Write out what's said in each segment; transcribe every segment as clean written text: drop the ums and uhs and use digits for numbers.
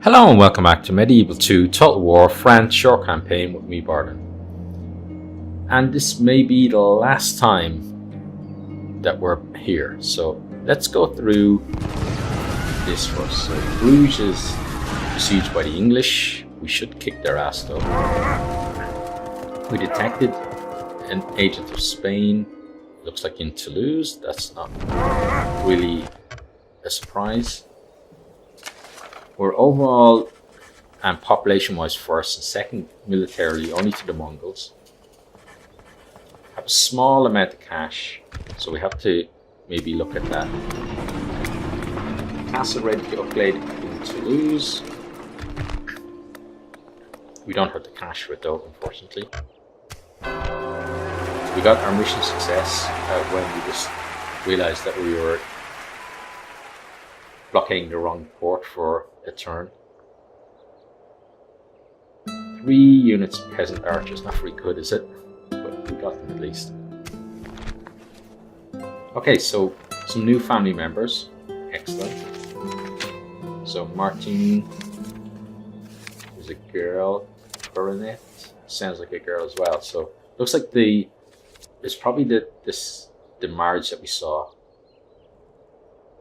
Hello and welcome back to Medieval 2 Total War France short campaign with me, Bardon. And this may be the last time that we're here, so let's go through this first. So Bruges is besieged by the English. We should kick their ass though. We detected an agent of Spain, looks like in Toulouse. That's not really a surprise. We're overall and population-wise first and second militarily only to the Mongols. Have a small amount of cash, so we have to maybe look at that. Castle ready to upgrade in Toulouse. We don't have the cash for it though, unfortunately. We got our mission success when we just realized that we were blockading the wrong port for a turn. 3 units of peasant archers, not very good, is it? But we got them at least. Okay, so some new family members. Excellent. So Martin is a girl. Coronet sounds like a girl as well. So looks like it's probably the marriage that we saw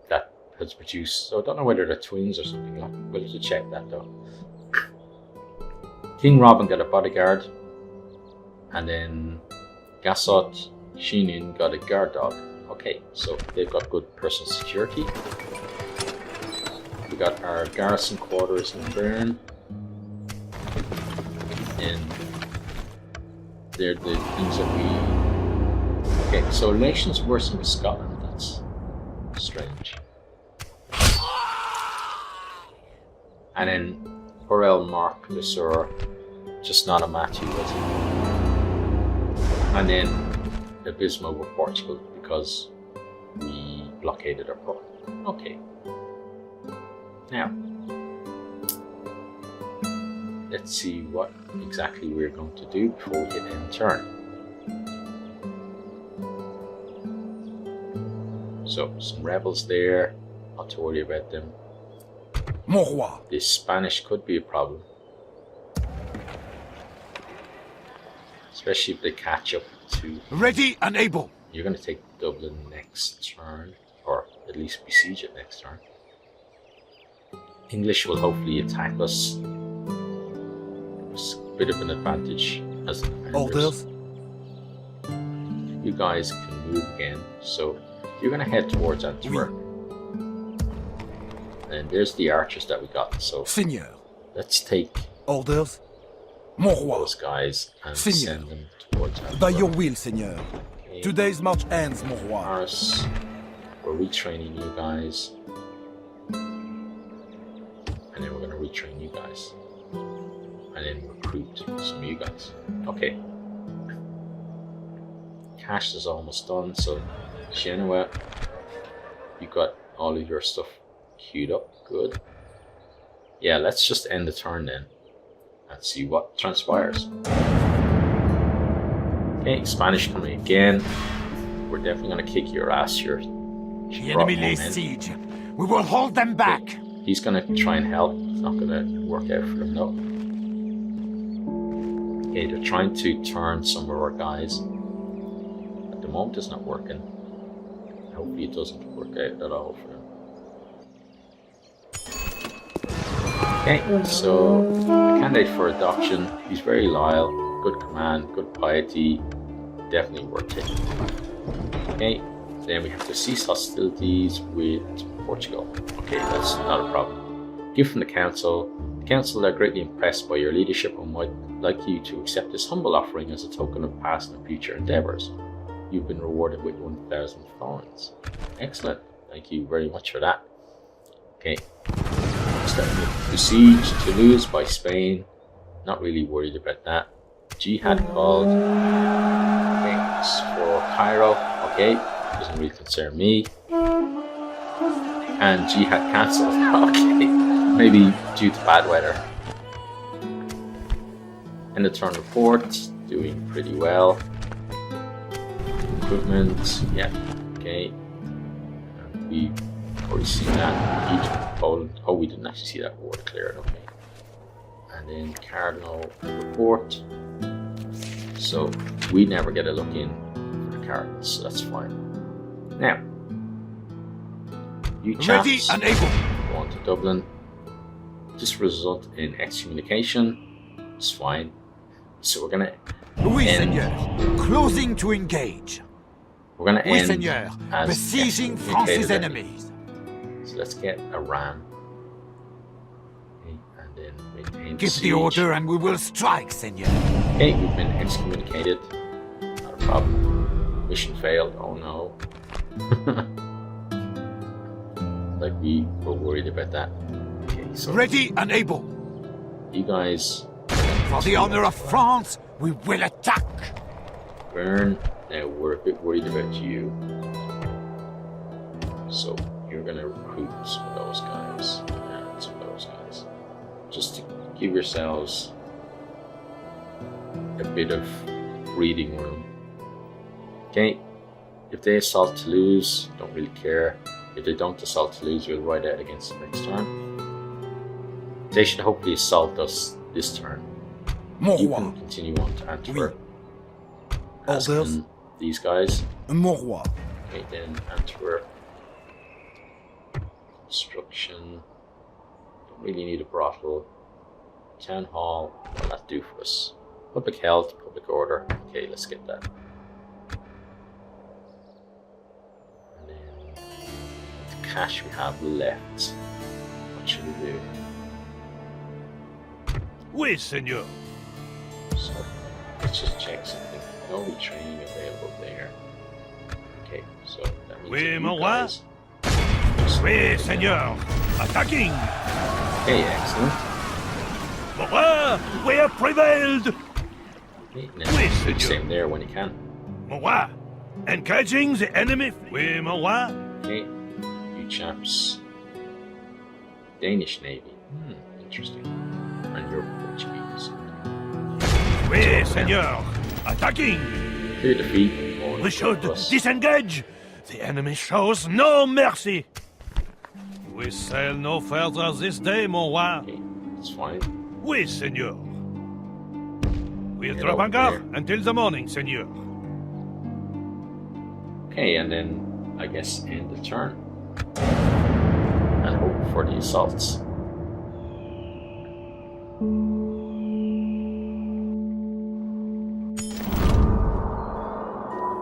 that has produced. So I don't know whether they're twins or something. We'll have to check that though. King Robin got a bodyguard, and then Gassot Shinin got a guard dog. Okay, so they've got good personal security. We got our garrison quarters in Bern, and they're the things that we. Okay, so relations worsen with Scotland. That's strange. And then Borel Mark the Sur, just not a Matthew, was he? And then Abysmal with Portugal because we blockaded our port. Okay. Now, let's see what exactly we're going to do before we hit end turn. So, some rebels there, not to worry about them. This Spanish could be a problem, especially if they catch up to. Ready and able. You're going to take Dublin next turn, or at least besiege it next turn. English will hopefully attack us. It's a bit of an advantage as the defenders. You guys can move again, so you're going to head towards Antwerp. And there's the archers that we got, so Seigneur. Let's take Orders. those guys and send them towards Antwerp. By your will, Seigneur. Okay. Today's march ends, mon roi. Paris, we're retraining you guys. And then we're going to retrain you guys. And then recruit some of you guys. Okay. Cash is almost done, so Genoa, you got all of your stuff queued up. Good. Yeah, let's just end the turn then and see what transpires. Okay, Spanish coming again. We're definitely going to kick your ass here. The enemy lays siege. We will hold them back. Okay. He's going to try and help. It's not going to work out for them though. Okay, they're trying to turn some of our guys. At the moment it's not working. Hopefully it doesn't work out at all for them. Okay, so a candidate for adoption. He's very loyal, good command, good piety, definitely worth taking. Okay, then we have to cease hostilities with Portugal. Okay, that's not a problem. Gift from the council. The council are greatly impressed by your leadership and would like you to accept this humble offering as a token of past and future endeavors. You've been rewarded with 1,000 florins. Excellent, thank you very much for that. Okay. Besieged Toulouse by Spain. Not really worried about that. Jihad called. Thanks for Cairo. Okay, doesn't really concern me. And Jihad cancelled. Okay, maybe due to bad weather. And the turn report, doing pretty well. Recruitment, yeah, okay. And we probably seen that. Egypt, Poland. Oh, we didn't actually see that war declared. Okay. And then Cardinal report. So we never get a look in for the Cardinals, so that's fine. Now, you chaps Ready and able. go on to Dublin. This result in excommunication. It's fine. So we're gonna Oui, end. Seigneur. Closing to engage. We're gonna Oui, end Seigneur. as Besieging excommunicated France's enemies. enemies. So let's get a ram. Okay, and then we end Give siege. the order and we will strike, Seigneur. Okay, we've been excommunicated. Not a problem. Mission failed. Oh no. Like we were worried about that. Okay, so Ready and able. you guys For the honor of France, we will attack. burn. Now we're a bit worried about you. So you're gonna recruit some of those guys and some of those guys. Just to give yourselves a bit of breathing room. Okay, if they assault Toulouse, don't really care. If they don't assault Toulouse, we'll ride out against them next turn. They should hopefully assault us this turn. Mon You roi. can continue on to Antwerp. As Orders. can these guys. Mon roi. Okay, then Antwerp. Construction. Don't really need a brothel. Town hall. What'll that do for us? Public health, public order. Okay, let's get that. And then the cash we have left. What should we do? Oui, Seigneur. So let's just check something. No retraining available there. Okay, so that means Oui, that you mon roi. guys- Oui, Seigneur. Attacking. Okay, excellent. Mon roi, we have prevailed. Okay, now Oui, do the Seigneur. same there when you can. Mon roi, engaging the enemy. Oui, mon roi. Okay, you chaps. Danish Navy. Interesting. And you're Portuguese. Oui, Seigneur. Attacking. Clear defeat. More We should plus. disengage. The enemy shows no mercy. We sail no further this day, mon roi. Okay, that's fine. Oui, Seigneur. We'll Get drop over anchor there. until the morning, Seigneur. Okay, and then I guess end the turn. And hope for the assaults.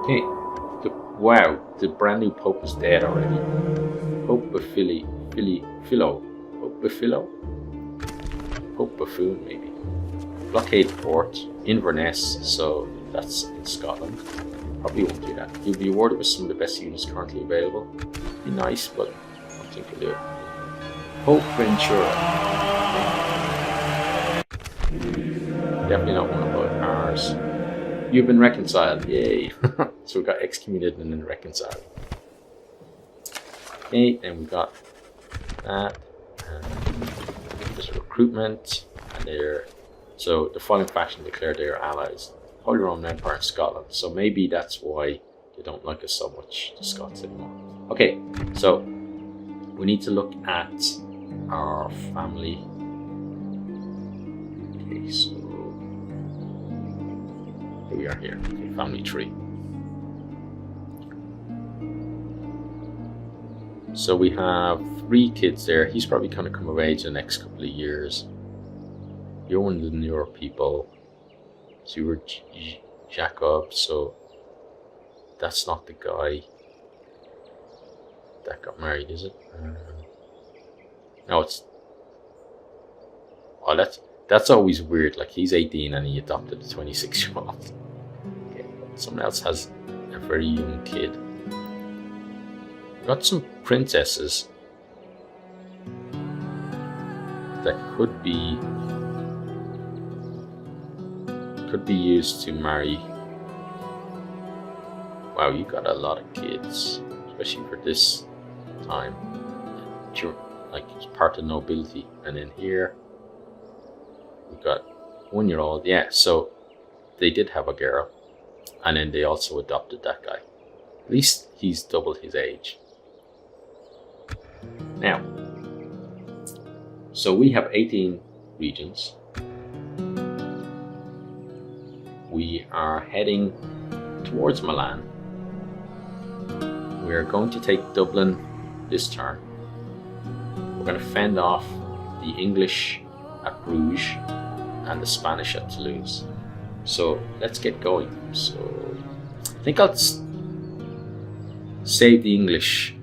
Okay. Wow, the brand new Pope is dead already. Pope Philo. Pope Philo? Pope Buffoon, maybe. Blockade port, Inverness, so that's in Scotland. Probably won't do that. You'll be awarded with some of the best units currently available. Be nice, but I don't think we'll do it. Pope Ventura. Definitely not one of ours. You've been reconciled, yay. So we got excommunicated and then reconciled. Okay, then we got that. And there's recruitment. And they're... So the following faction declared they are allies. Holy Roman Empire in Scotland. So maybe that's why they don't like us so much, the Scots anymore. Okay, so we need to look at our family. Okay, so here we are here. Okay, family tree. So we have 3 kids there. He's probably going to come of age in the next couple of years. You're one of the newer people. So you were Jacob, so that's not the guy that got married, is it? No, it's... Oh, that's always weird. Like, he's 18 and he adopted a 26-year-old. Okay, but someone else has a very young kid. We've got some princesses that could be used to marry. Wow, you got a lot of kids, especially for this time. You're like, it's part of nobility. And then here we've got 1-year-old. Yeah, so they did have a girl, and then they also adopted that guy. At least he's double his age. Now, so we have 18 regions. We are heading towards Milan. We are going to take Dublin this turn. We're going to fend off the English at Bruges and the Spanish at Toulouse. So let's get going. So I think I'll save the English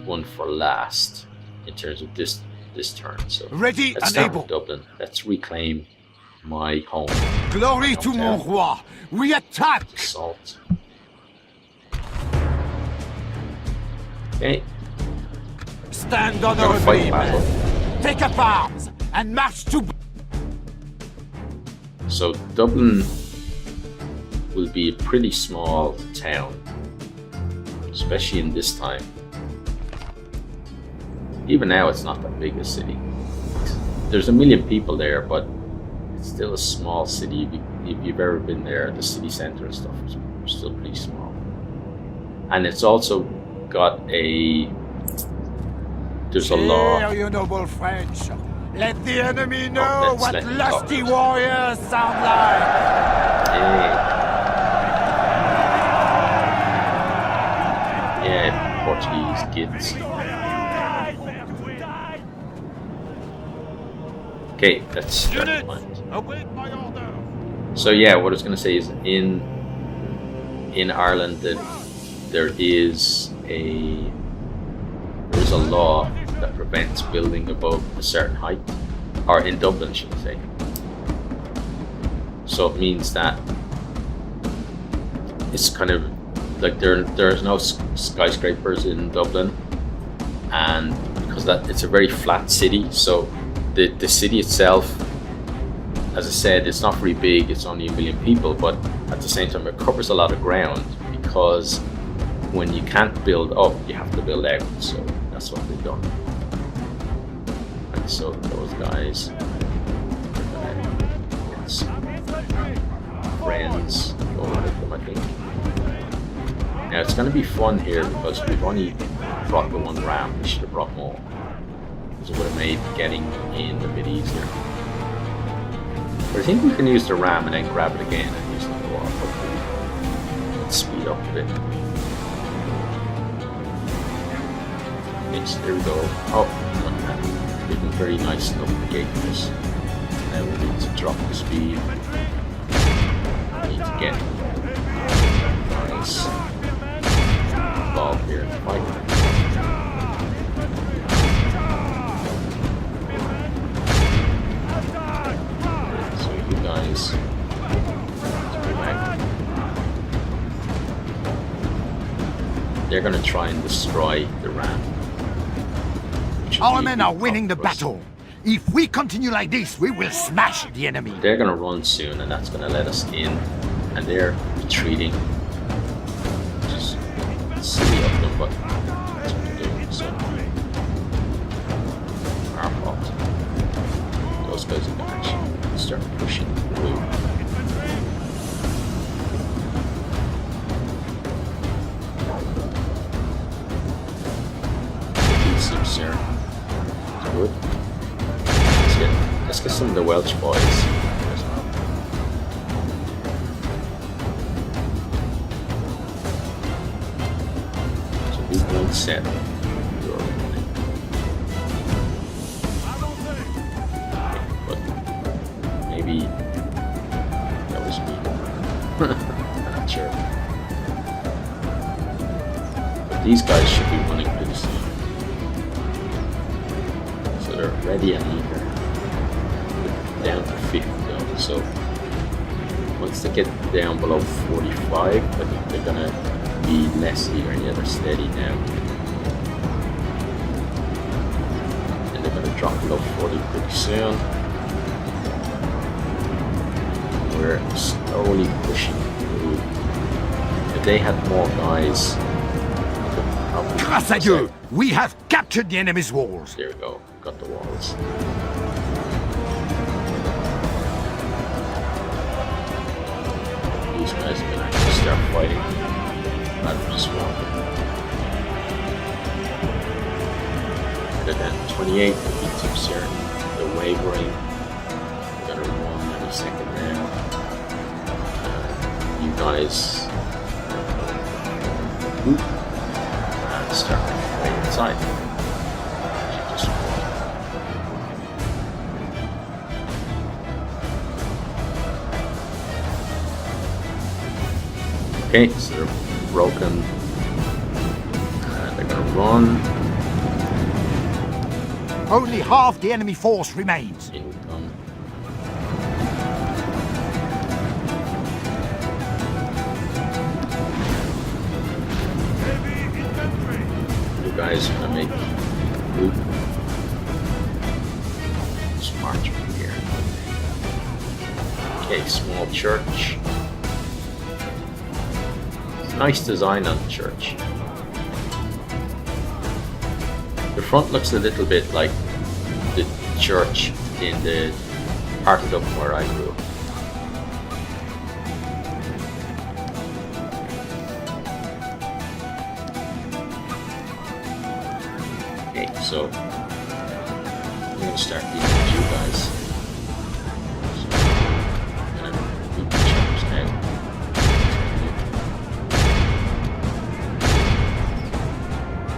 one for last in terms of this turn. So Ready let's and start able. with Dublin. Let's reclaim my home. Glory to mon roi. We attack. Assault. Okay, Stand gonna honorably, fight battle. men. Take up arms and march to. So Dublin will be a pretty small town, especially in this time. Even now it's not that big a city. There's 1 million people there, but it's still a small city. If you've ever been there, the city center and stuff is still pretty small. And it's also got there's a law. Hear you noble French. Let the enemy know let's what let him lusty talk. warriors sound like. Yeah, Portuguese kids. Okay, let's start the Units, mind. await my order. So yeah, what I was going to say is in Ireland that there is a law that prevents building above a certain height, or in Dublin, should I say. So it means that it's kind of like there's no skyscrapers in Dublin, and because it's a very flat city, so the city itself, as I said, it's not very big. It's only 1 million people, but at the same time, it covers a lot of ground because when you can't build up, you have to build out. So that's what they've done. And so those guys are gonna get some friends going with them, I think. Now it's going to be fun here because we've only brought the one ram. We should have brought more, because it would have made getting in a bit easier. But I think we can use the ram and then grab it again and use the war. Hopefully, let's speed up a bit. Yes, there we go. Oh, look at that. We've been very nice enough to gate this. Now we need to drop the speed. We need to get nice involved here in the fight. So you guys go back. They're gonna try and destroy the ram. Our men are winning the battle. If we continue like this, we will smash the enemy. They're gonna run soon, and that's gonna let us in. And they're retreating. Just silly of them, but that's what they're doing. So our fault. Those guys are gonna actually start pushing through. Seems here. Good. Let's get some of the Welsh boys as well. So we won't set your running. But maybe that was me. I'm not sure. But these guys should be running pretty soon. They're ready and eager. Down to 50 though, so once they get down below 45, I think they're gonna be less eager. Yeah, they're steady now. And they're gonna drop below 40 pretty soon. We're slowly pushing through. If they had more guys, Grâce à Dieu, we have captured the enemy's walls. there we go, got the walls. These guys are gonna actually start fighting. Not just walking. 28 to be too certain. They're wavering. We're gonna run any second now. You guys move and start right inside. Just okay, so they're broken. They're gonna run. Only half the enemy force remains. In we come. You guys are gonna make a group. Just march from here. Okay, small church. Nice design on the church. The front looks a little bit like the church in the part of Dublin where I grew up. Okay, so I'm going to start these with you guys. So I'm going to move the church now.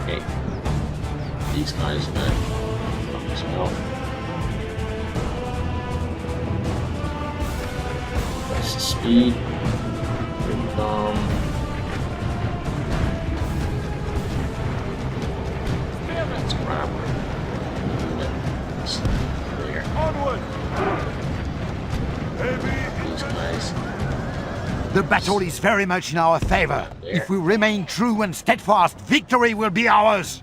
Okay, these guys are going to knock us off. Press the speed. Here we come. Let's grab her. There. Onward! These guys. The battle is very much in our favor. There. If we remain true and steadfast, victory will be ours.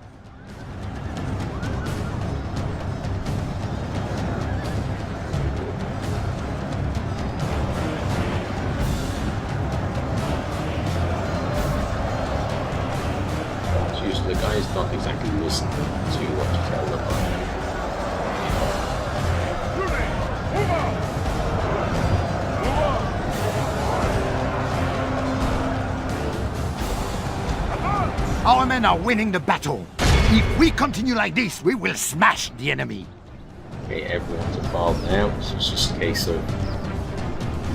Usually the guys don't exactly listen to what you tell them. Our men are winning the battle. If we continue like this, we will smash the enemy. Okay, everyone's involved now, so it's just a case of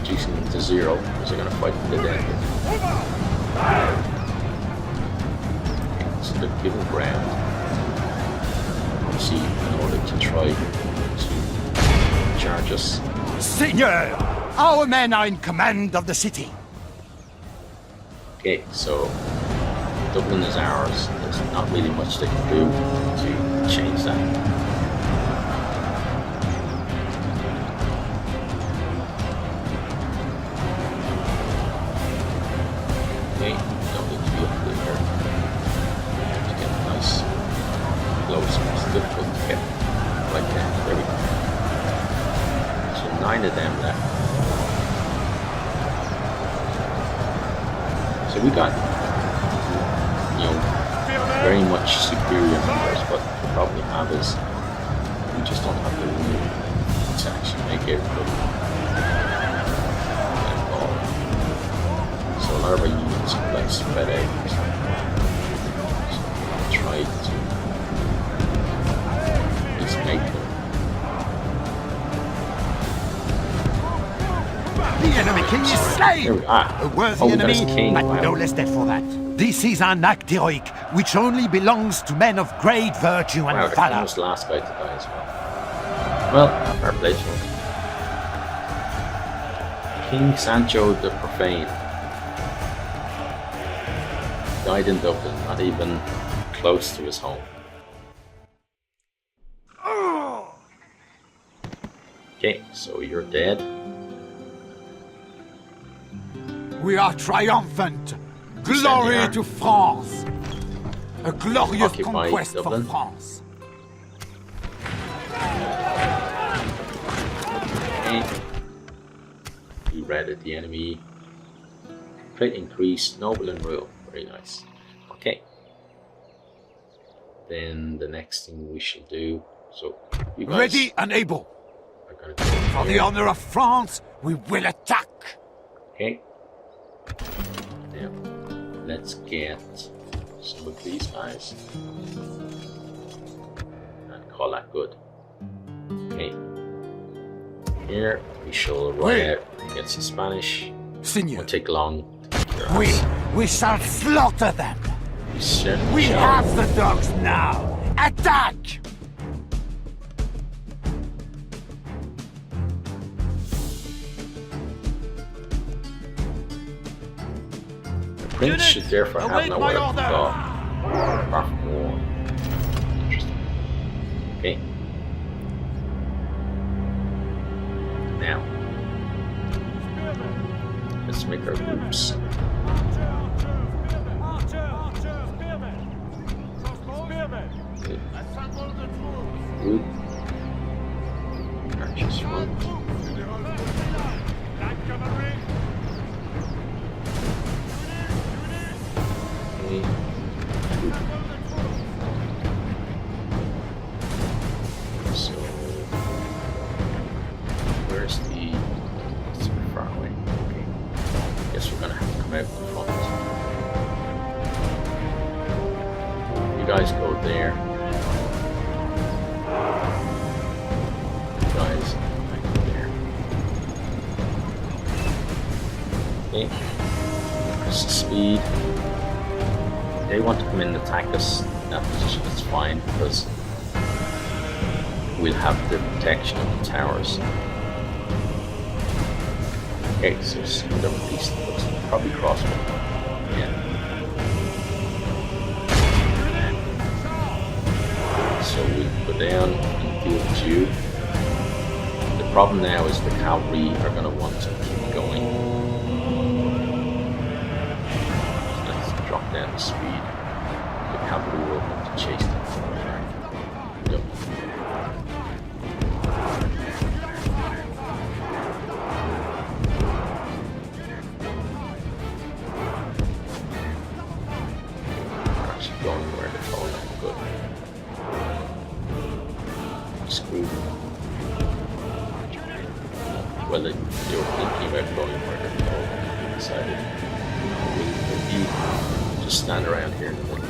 reducing them to zero because they're going to fight to the death. So they're giving ground, obviously, in order to try to charge us. Seigneur, our men are in command of the city. Okay, so Dublin is ours. There's not really much they can do to change that. Okay, don't need to be up there. To get nice close. It's difficult to get like that. There we go. So 9 of them left. So we got, you know, very much superior numbers, but the problem we have is we just don't have the room to actually make everybody involved. So a lot of our units are like spread out. So try to just make them. The enemy king is slain! There we are. A worthy Oh, we got enemy, his king. but Wow. no less dead for that. This is an act heroic, which only belongs to men of great virtue and Wow, the king valor. was the last guy to die as well. Well, fair play to him. King Sancho the Profane died in Dublin, not even close to his home. Okay, so you're dead. We are triumphant. Glory Glory to France. A glorious Occupy conquest Dublin. for France. Okay. We routed the enemy. Crit increase, noble and royal. Very nice. Okay. Then the next thing we shall do. So you guys Ready and able. are gonna go For the here. honor of France, we will attack. Okay. Now let's get some of these guys and call that good. Okay. Here we shall ride out against the Spanish. Signor, Won't take long to kick their ass. we shall slaughter them. We certainly We shall. have the dogs now. Attack! The prince should therefore have await nowhere my to order. go apart from war. Interesting. Okay. Now, let's make our groups. Good. Group. Archers front. Okay. Group. So, where's the? It's too far away. Okay. Guess we're gonna have to come out in front. You guys go there. You guys go there. Okay. Press the speed. They want to come in and attack us in that position. It's fine because we'll have the protection of the towers. Okay, so some of them at least looks probably crossbow. Yeah. So we'll go down and deal with you. The problem now is the cavalry are going to want to keep going. So let's drop down the speed. The cavalry will want to chase them. Go. We're actually going where they're going. Good. Screwed. Well, they were thinking about going where they're going. They decided we'll just stand around here in the middle.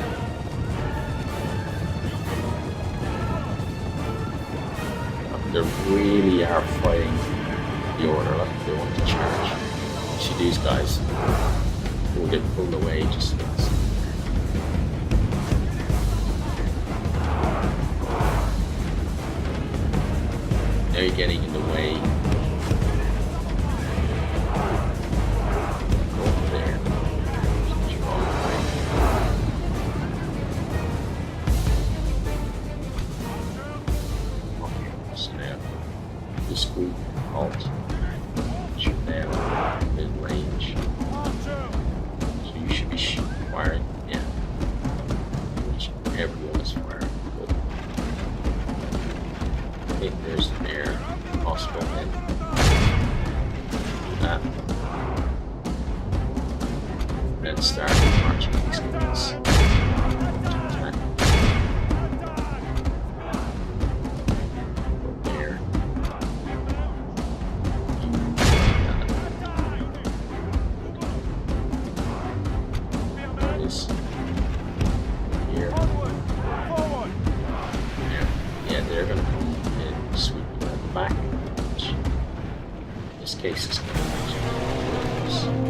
They really are fighting the order, like they want to charge. See these guys will get pulled away just a bit. Now you're getting in the way. Go over there. You're on the way. Okay, so now this group halt. Shoot now mid range. So you should be firing. Yeah. Everyone is firing. Good. Okay, there's the air. Possible in. Do that. Then start marching these guys. Attack. Go there. That is here. Yeah, they're gonna come in sweeping at the back. Which in this case is going to be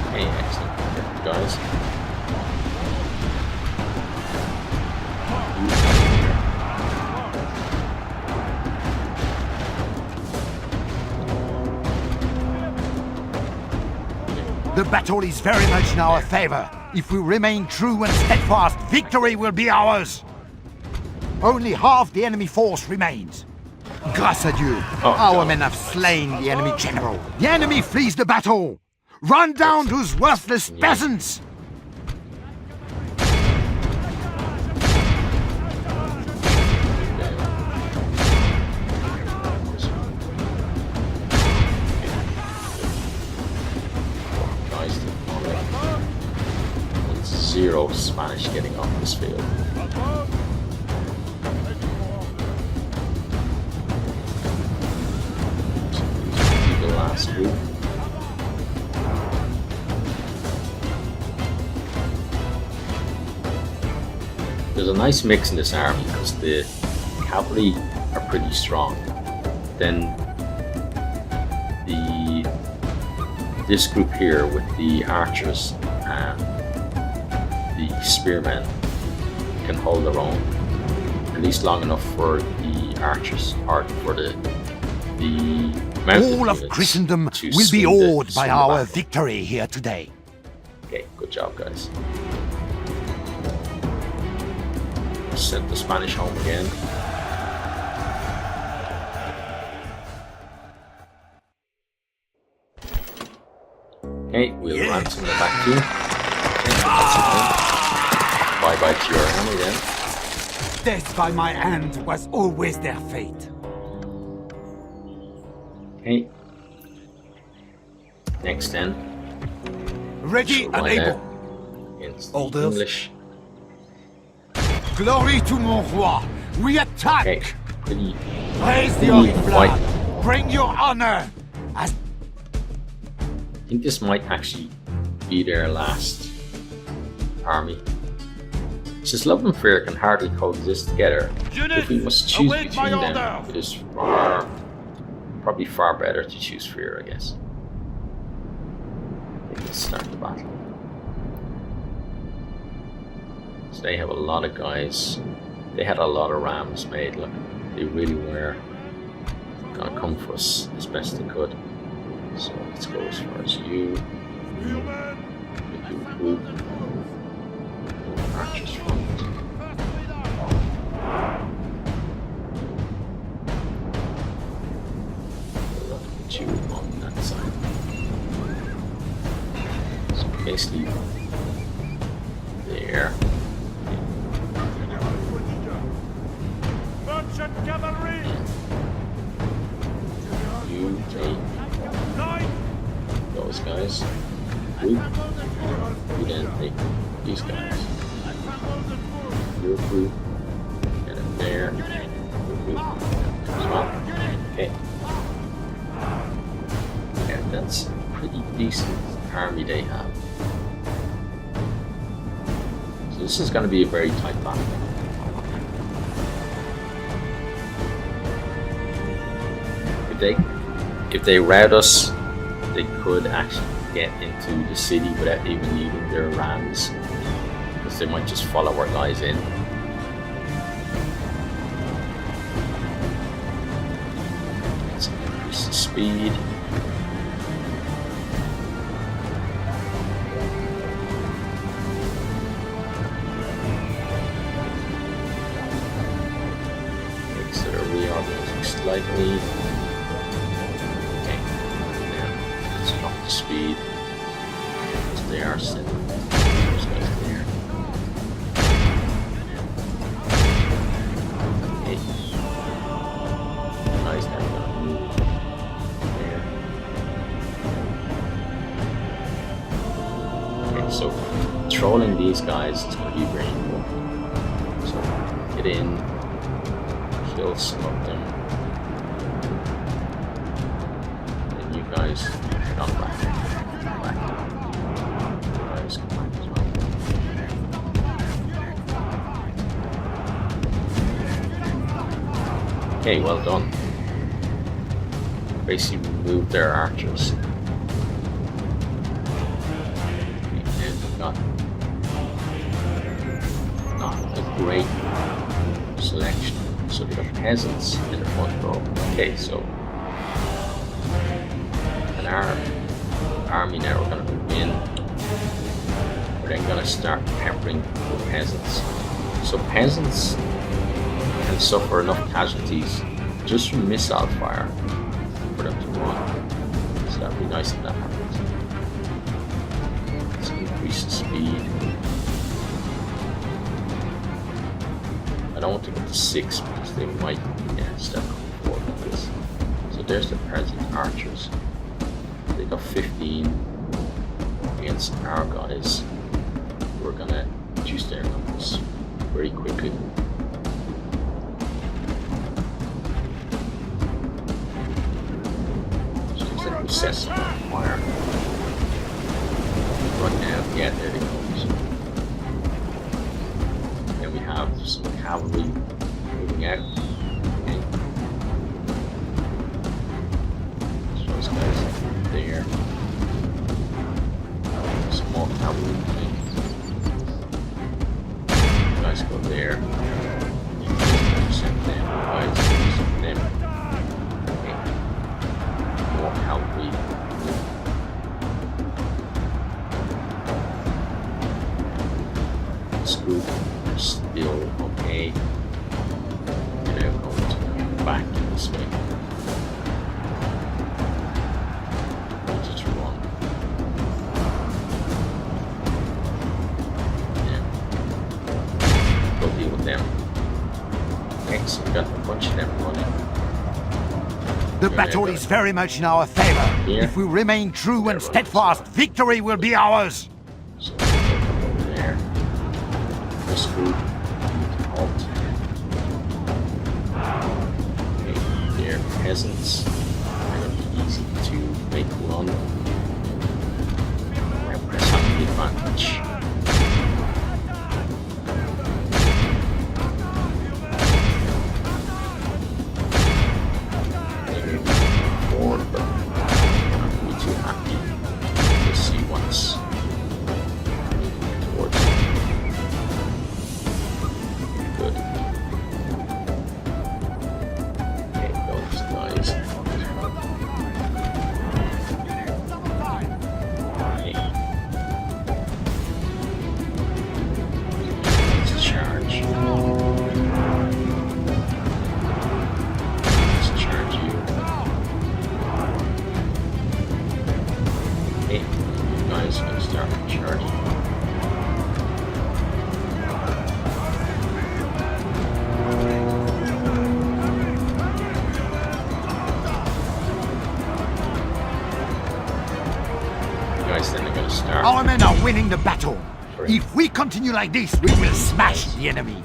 okay, excellent. Perfect, guys. The battle is very much in our favor. If we remain true and steadfast, victory will be ours. Only half the enemy force remains. Grâce à Dieu, our men have slain the enemy general. The enemy flees the battle. Run down those worthless peasants! Guys to follow. Once no Spanish getting off this field. So these will be the last group. There's a nice mix in this army because the cavalry are pretty strong. Then this group here with the archers and the spearmen can hold their own, at least long enough for the archers or for the mounted All of units Christendom to will be swing the- awed by swing the our battle. victory here today. Okay, good job, guys. Sent the Spanish home again. Okay, we'll ransom them back to you. Okay, that's it then. Bye bye to your army then. Death by my hand was always their fate. Okay. Next then. Ready So and right able. now, against Orders. the English. Glory to mon roi. We attack. Okay, pretty Raise the Ooh, orange flag. white. Bring your honor. As I think this might actually be their last army. It's just love and fear can hardly coexist together. If we must choose await my between them, order. it is probably far better to choose fear, I guess. Let's start the battle. So they have a lot of guys. They had a lot of rams made. Look, they really were gonna come for us as best they could. So let's go as far as you. Make you group. Archers front. We'll put you on that side. So basically, there. Merchant cavalry! You take those guys. Group. You then take these guys. Your group. Get it there. Your group. As well. Okay. Yeah, that's a pretty decent army they have. So this is going to be a very tight battle. If they rout us, they could actually get into the city without even needing their rams, because they might just follow our guys in. Let's increase the speed. Okay, so they're reorganizing slightly. Okay, now let's drop the speed. So they are sending those guys there. Okay. Guys now gonna move there. Okay, so controlling these guys is going to be very important. So get in, kill some of them. And you guys come back. Come back. You guys come back as well. Okay, well done. Basically removed their archers. They've got not a great selection. So they got peasants in the front row. Okay, so and our army now are going to move in. We're then going to start peppering the peasants. So peasants can suffer enough casualties just from missile fire for them to run. So that'd be nice if that happens. Let's increase the speed. I don't want to go to 6 because they might step forward with this. So there's the present archers. They got 15 against our guys. We're gonna reduce their numbers very quickly. Seems like we set some on fire. Run down, yeah, there they go. Then we have some cavalry moving out. Okay. So those guys there. Some more cavalry moving. Guys go there. Send them. Guys, send them. Okay. More cavalry. This group are still okay. They're now going to come back this way. Just run. Yeah. Go deal with them. Okay, so we got a bunch of them running. The battle is very much in our favor. Here. If we remain true and steadfast, victory will be ours. So over there. This group halt. Okay, they're peasants. They're going to be easy to make run. Right, press on the advantage. Our men are winning the battle. If we continue like this, we will smash the enemy.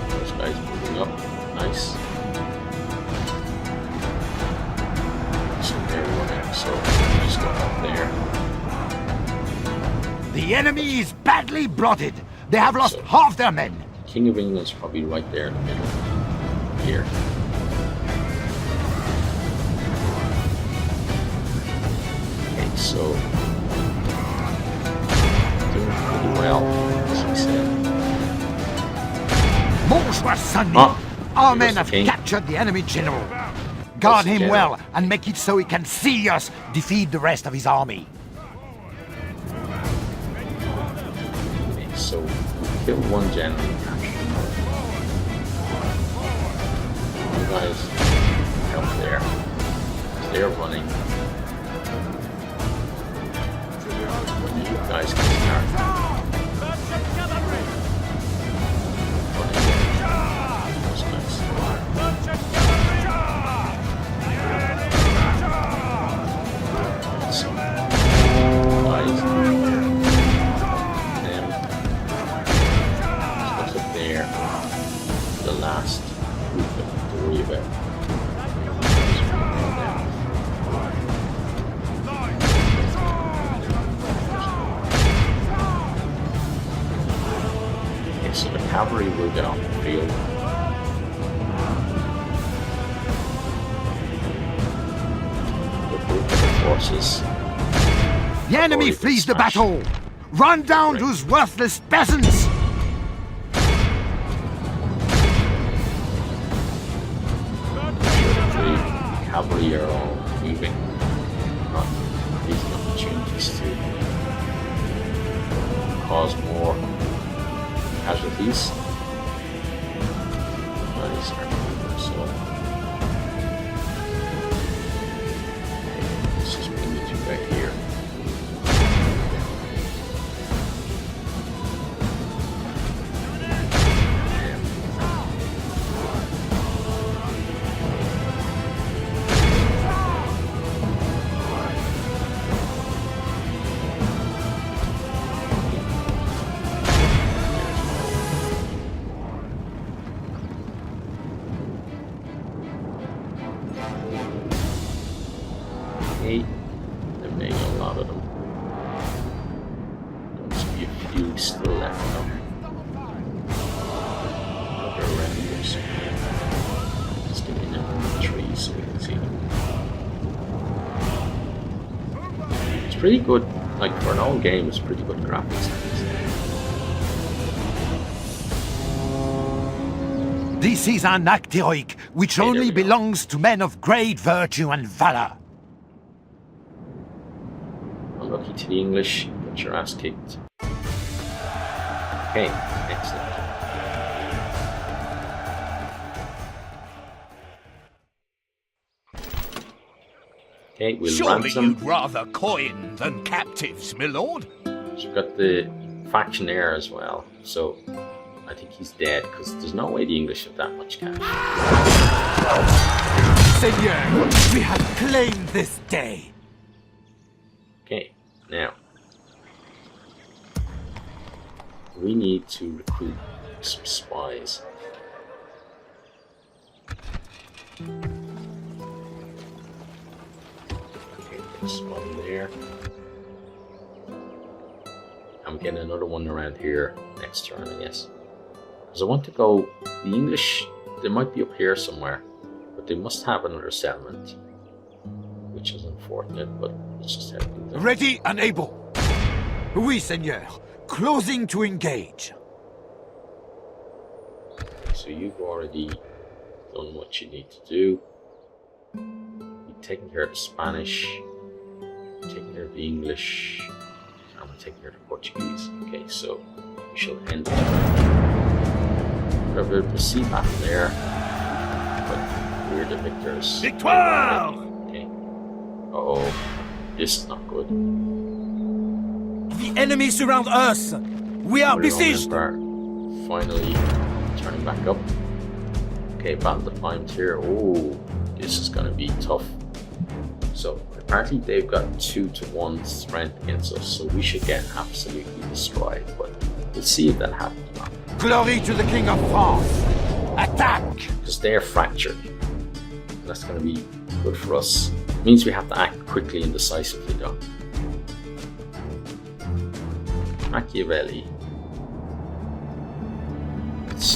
Those guys moving up. Nice. So they're running, so just go up there. The enemy is badly blooded. They have lost half their men. King of England's probably right there in the middle. Here. Okay, so doing pretty well, as I said. Bonsoir, Sunday. Our men have captured the enemy general. Guard him well and make it so he can see us defeat the rest of his army. So, kill one general. You guys help there. They're running. You guys can start. Those guys. So, guys. There, the last group to worry about. Okay, so the cavalry will get off the field. The group of the forces. The enemy flees the battle. Run down those worthless peasants. Cavalry are all moving, not taking opportunities to cause more casualties. Nice, so let's just bring the two back here. pretty good, like for an old game, it's pretty good graphics. This is an act heroic, which Okay, only there we go. belongs to men of great virtue and valor. Unlucky to the English, got your ass kicked. Okay, excellent. Okay, we'll Surely ransom. you'd rather coin than captives, my lord? So we've got the factionaire as well. So I think he's dead because there's no way the English have that much cash. Seigneur, we have claimed this day. Okay, now we need to recruit some spies. Okay, there's one there. I'm getting another one around here next turn, I guess. Because I want to go. The English, they might be up here somewhere, but they must have another settlement, which is unfortunate, but it's just how things are. Ready and able. Oui, Seigneur. Closing to engage. So you've already done what you need to do. You've taken care of the Spanish, taken care of the English, and we're taking care of the Portuguese. Okay, so we shall end it. We'll see battle there, but we're the victors. Victoire! Okay. Uh-oh, this is not good. The enemy surround us. We are Roman besieged. Empire finally turning back up. Okay, battle defiant here. Oh, this is going to be tough. So apparently they've got 2-to-1 strength against us, so we should get absolutely destroyed. But we'll see if that happens or not. Glory to the King of France! Attack! Because they're fractured. And that's going to be good for us. It means we have to act quickly and decisively though. Machiavelli.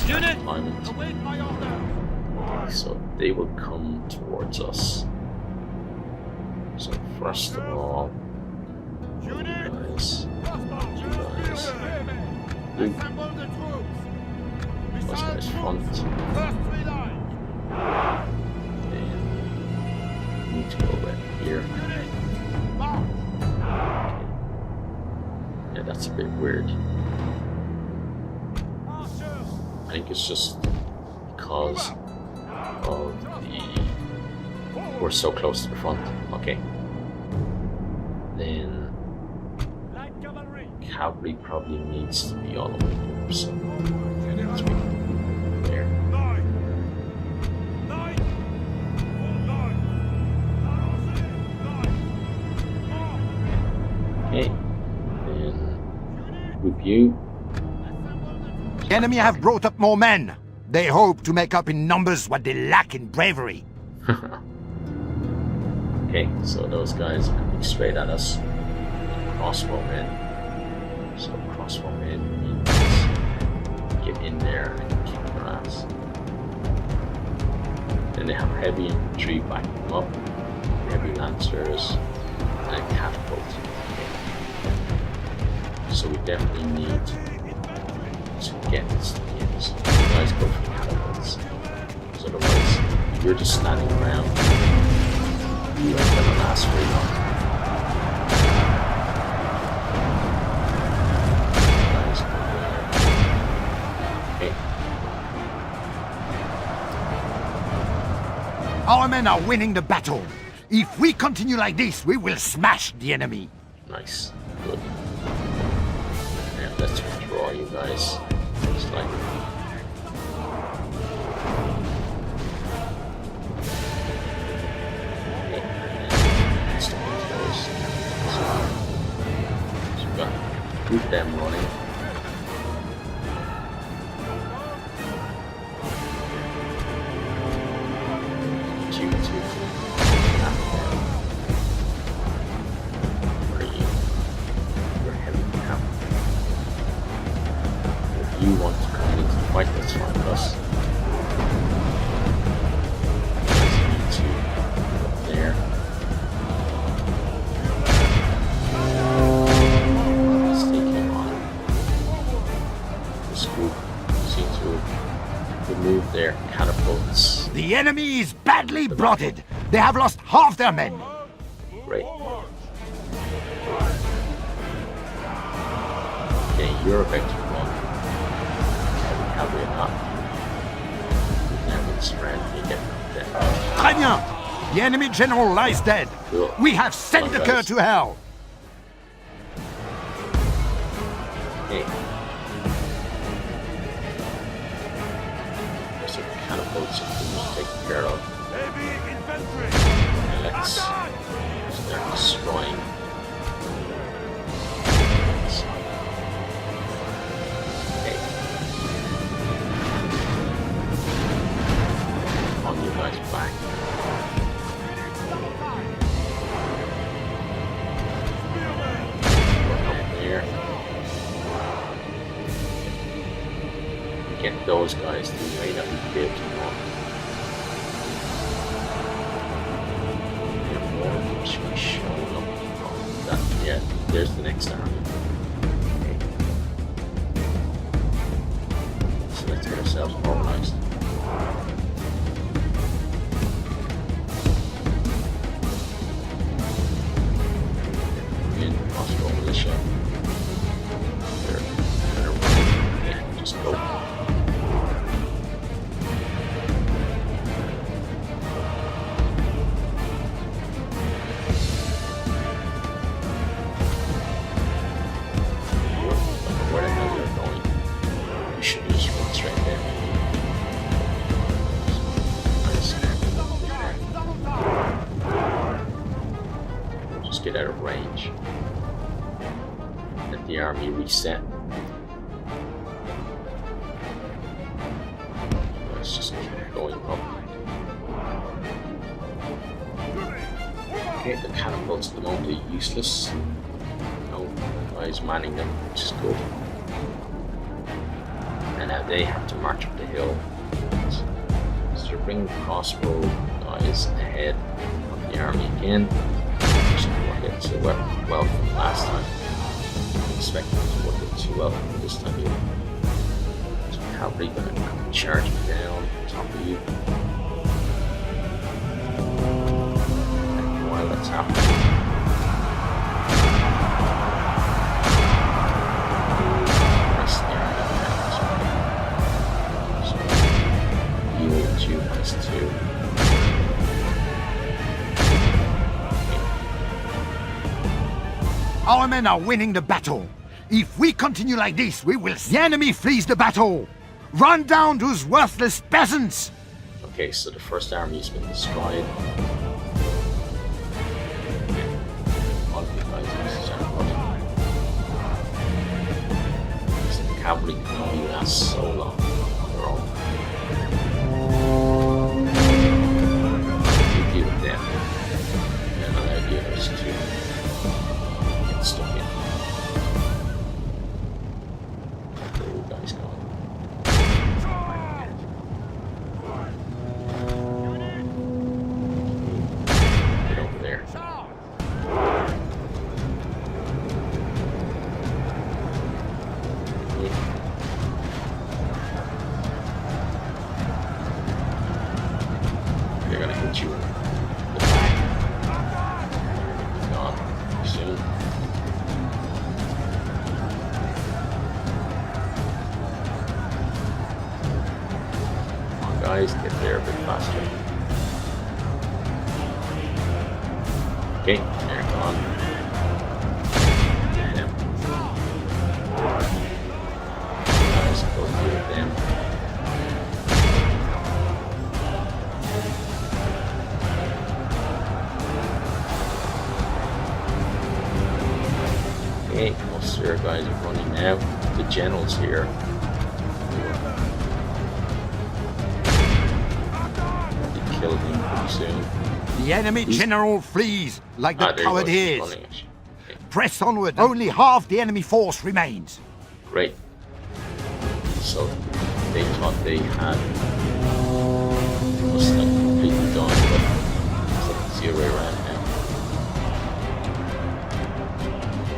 Unit, Alignment. await my order. Okay, so they will come towards us. So first of all, Unit, guys, guys, assemble the troops. what's this front? First three lines. Then we need to go back here. Unit, march. Yeah, that's a bit weird. Marchers. I think it's just because of we're so close to the front. Okay. Then Light cavalry. cavalry probably needs to be all the way there. So let's make it there. Nine. Nine. Full nine. Nine. Okay. Then with you. The enemy have brought up more men. They hope to make up in numbers what they lack in bravery. Okay, so those guys are coming straight at us. Crossbowmen. So crossbowmen means get in there and kick their ass. Then they have heavy infantry backing them up, heavy lancers, and catapult. So we definitely need to get this to the end. So you guys go for catapults. Because otherwise, if you're just standing around, you ain't gonna last very long. Guys, go there. Okay. Our men are winning the battle. If we continue like this, we will smash the enemy. Nice. Good. And let's withdraw you guys. Just like okay, and let's look into those. So we've got a group of them running. Two, two. You want to come into the fight, that's fine with us. You need to go up there. remove their catapults. The enemy is badly blooded. They have lost half their men. Great. Okay, you're about to run. Cavalry or not. Now it's surrounded and get dead. Très bien. The enemy general lies dead. Cool. We have sent the cur to hell. Okay. So catapults are taken care of. Heavy infantry! And let's start destroying. Okay. On you guys back. Up there. Get those guys to the way that we did tomorrow. Should be showing up. Oh, that, yeah, there's the next army. Okay. So let's get ourselves organized. In Moscow militia. They're kind of running. Yeah, just go. Where the hell you're going? You should just run straight there. Just get out of range. Let the army reset. Let's just keep going up. Okay, the catapults at the moment are useless. No guys manning them, which is good. And now they have to march up the hill. So they're bringing the crossbow guys ahead of the army again. Which didn't work out so well from last time. I expect them to work out too well from this time either. So cavalry going to come charging down on top of you. And while that's happening, two. Our men are winning the battle. If we continue like this, we will. The enemy flees the battle. Run down those worthless peasants. Okay, so the first army has been destroyed. All of you guys need to start running. So the cavalry can only last so long on their own. You deal with them. And allow the others to get stuck in. Where are you guys going? Get over there. They're gonna hit you in the back. Gone soon. Come on, guys, get there a bit faster. Okay, they're gone. Damn. Guys, go deal with them. Okay, most of your guys are running now. The generals here. They killed him pretty soon. The enemy general flees like the There he coward goes, he he's is. running, actually. Okay, Press onward. Only half the enemy force remains. great. So they thought they had was like completely done, but it's like the other way around now.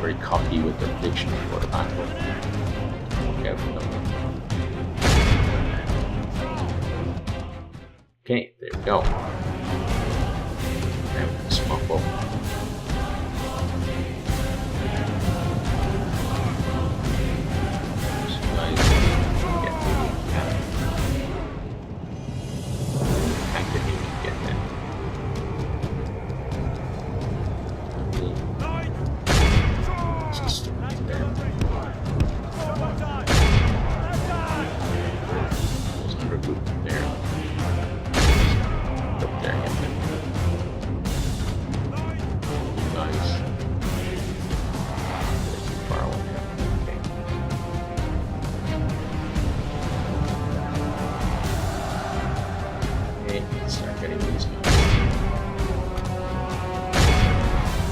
Very cocky with their prediction before the battle. Look out for them. Okay, there we go. Now we can smoke up.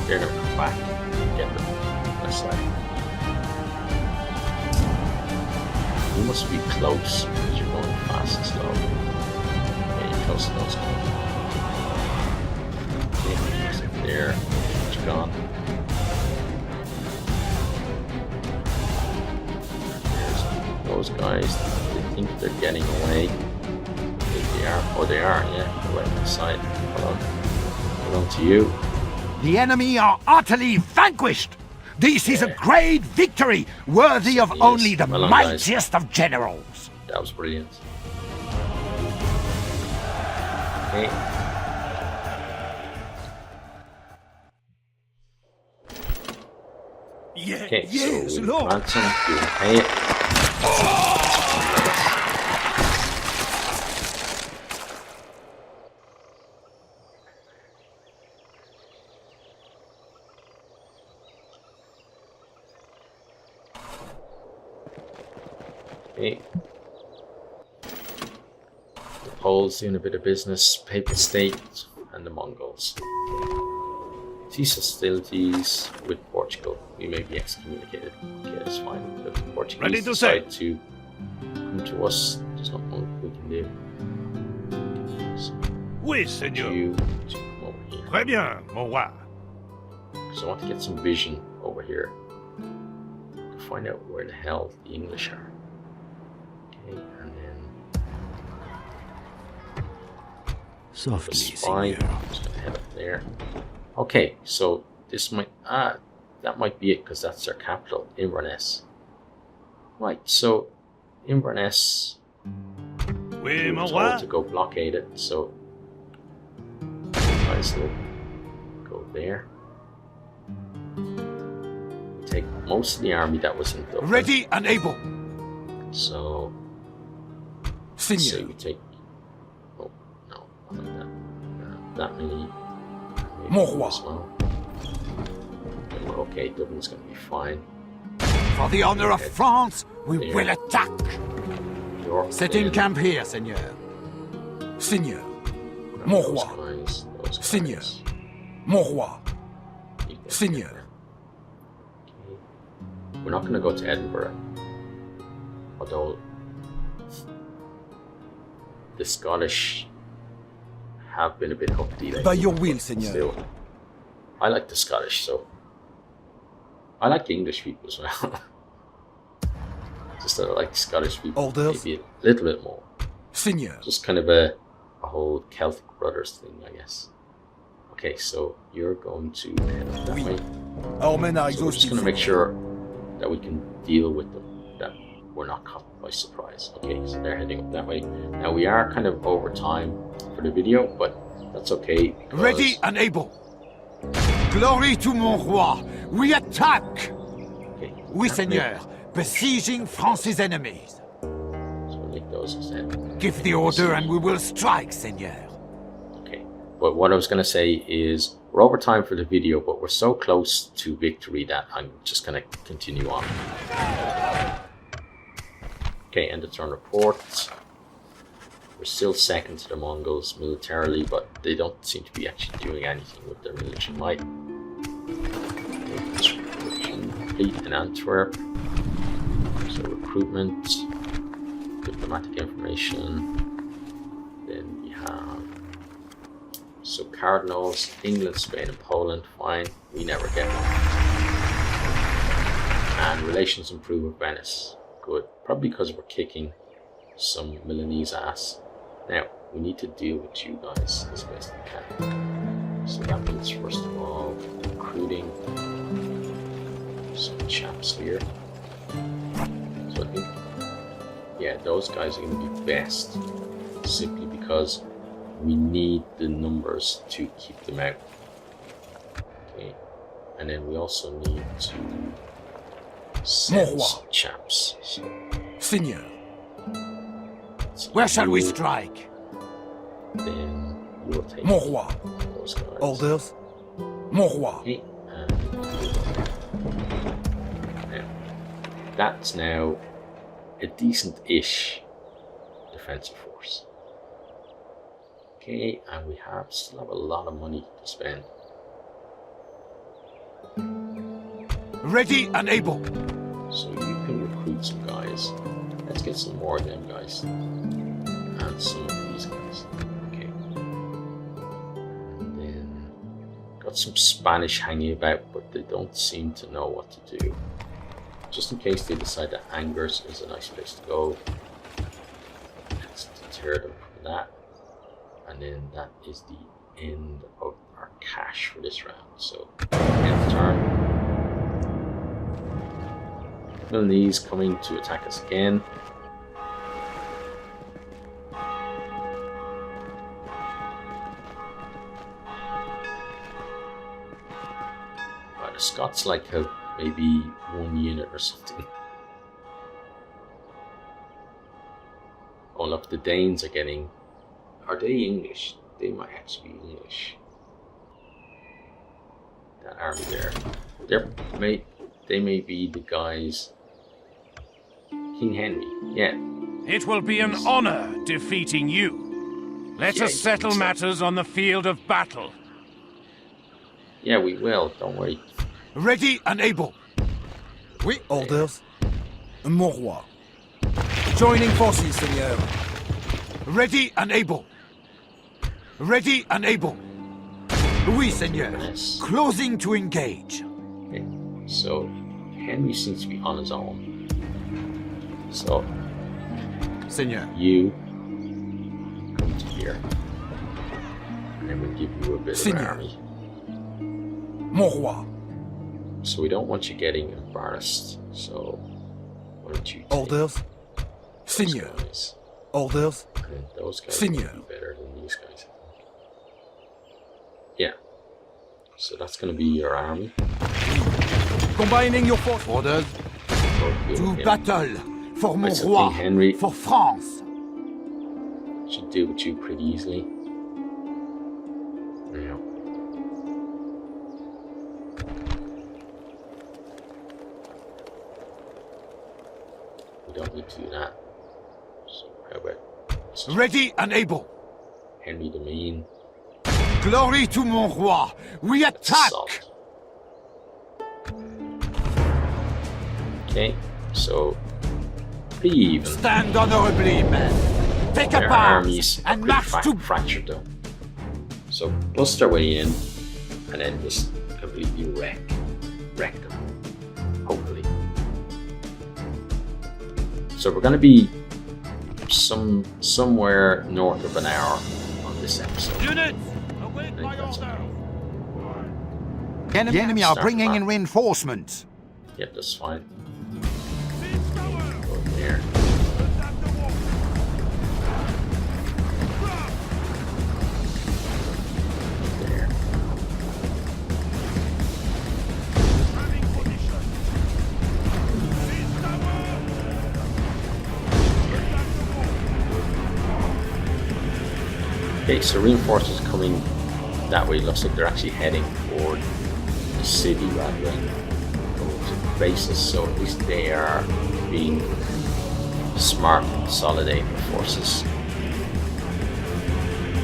They're gonna come back and get them. That's like you must be close because you're going fast and slow. Yeah, you're close to those guys. Okay, there, it's gone. There's those guys. They think they're getting away. I think they are. Oh, they are. Yeah, they're right on the side. Hold on to you. The enemy are utterly vanquished! This is a great victory, worthy of only the mightiest of generals! That was brilliant. Okay. Okay, yes, so we Lord. ransom, you pay it. Okay. The Poles doing a bit of business, Papal State, and the Mongols. Cease hostilities with Portugal. We may be excommunicated. Okay, that's fine. If the Portuguese decide to come to us, there's not much we can do. So, Oui, Seigneur. you to come over here. Très bien, mon roi. Because I want to get some vision over here to find out where the hell the English are. Okay, and then Softly, spy. I'm just gonna head up there. Okay, so this might that might be it because that's their capital, Inverness. Right, so Inverness Oui, mon told roi. to go blockade it, so guys will go there. Take most of the army that was in Dublin. Ready and able. So Seigneur. say we take oh no, not like that. That many. Mon roi. As well. Okay, we're okay, Dublin's gonna be fine. For the honor of France, we There. will attack. York, Setting then, camp here, Seigneur. Seigneur. grab Mon those roi. guys, those Seigneur. guys. Mon roi. Keep them Seigneur. together. Okay. We're not gonna go to Edinburgh. Although the Scottish have been a bit uppity lately. By your will, but Seigneur. still, I like the Scottish, so I like the English people as well. Just that I like the Scottish people Orders. maybe a little bit more. Seigneur. Just kind of a whole Celtic Brothers thing, I guess. Okay, so you're going to head up that Oui. way. Our men are So we're just exhausted. going to make sure that we can deal with them, that we're not caught by surprise. Okay, so they're heading up that way. Now we are kind of over time for the video, but that's okay. because- Ready and able. Glory to mon roi. We attack. Okay, Oui, that Seigneur. Besieging France's enemies. may- So we'll make those instead. Give the order and we will strike, Seigneur. Okay, but what I was going to say is we're over time for the video, but we're so close to victory that I'm just going to continue on. Okay, end of turn report. We're still second to the Mongols militarily, but they don't seem to be actually doing anything with their military might. Construction complete in Antwerp. So recruitment, diplomatic information. Then we have so cardinals, England, Spain, and Poland. Fine, we never get one. And relations improve with Venice. Good, probably because we're kicking some Milanese ass. Now, we need to deal with you guys as best we can. So that means, first of all, recruiting some chaps here. So I think, yeah, those guys are going to be best, simply because we need the numbers to keep them out. Okay, and then we also need to send some chaps. So, Seigneur. Where shall we strike? then you'll take Mon roi. those guys. Orders. Mon roi. Okay, now, that's now a decent-ish defensive force. Okay, and we still have a lot of money to spend. Ready and able. So you can recruit some guys. Let's get some more of them guys. And some of these guys. Okay. And then got some Spanish hanging about, but they don't seem to know what to do. Just in case they decide that Angers is a nice place to go. Let's deter them from that. And then that is the end of our cash for this round. So end turn. Milanese coming to attack us again. The Scots like have maybe one unit or something. Oh look, the Danes are getting... Are they English? They might actually be English. That army there. They may be the guys... King Henry, yeah. It will be an honor defeating you. Let us settle matters on the field of battle. Yeah, we will, don't worry. Ready and able. Oui, orders. Mon roi. Joining forces, Seigneur. Ready and able. Ready and able. Oui, Seigneur. Yes. Closing to engage. Okay. So, Henry seems to be on his own. So, Seigneur. you come to here. And then we'll give you a bit of an army. Mon roi. So we don't want you getting embarrassed. So why don't you take orders? those Seigneur. guys. Orders. And then those guys Seigneur. will be better than these guys, I think. Yeah. So that's going to be your army. Combining your force. Orders. To battle for mon roi. Henry for France. should deal with you pretty easily. Yeah. We don't need to do that. So how about ready and able. Henry the Mean? Glory to mon roi. We attack. Assault. Okay, so pretty even. Stand honorably, men. Take Their a path armies are and pretty march to fractured though. So bust our way in and then just completely wreck them. Hopefully. So we're gonna be somewhere north of an hour on this episode. Units, await my that's order. The enemy are bringing in reinforcements. Yep, that's fine. Go there. There. Okay, so reinforcements coming that way. Looks like they're actually heading toward the city rather than bases, so at least they are being smart and consolidating the forces. I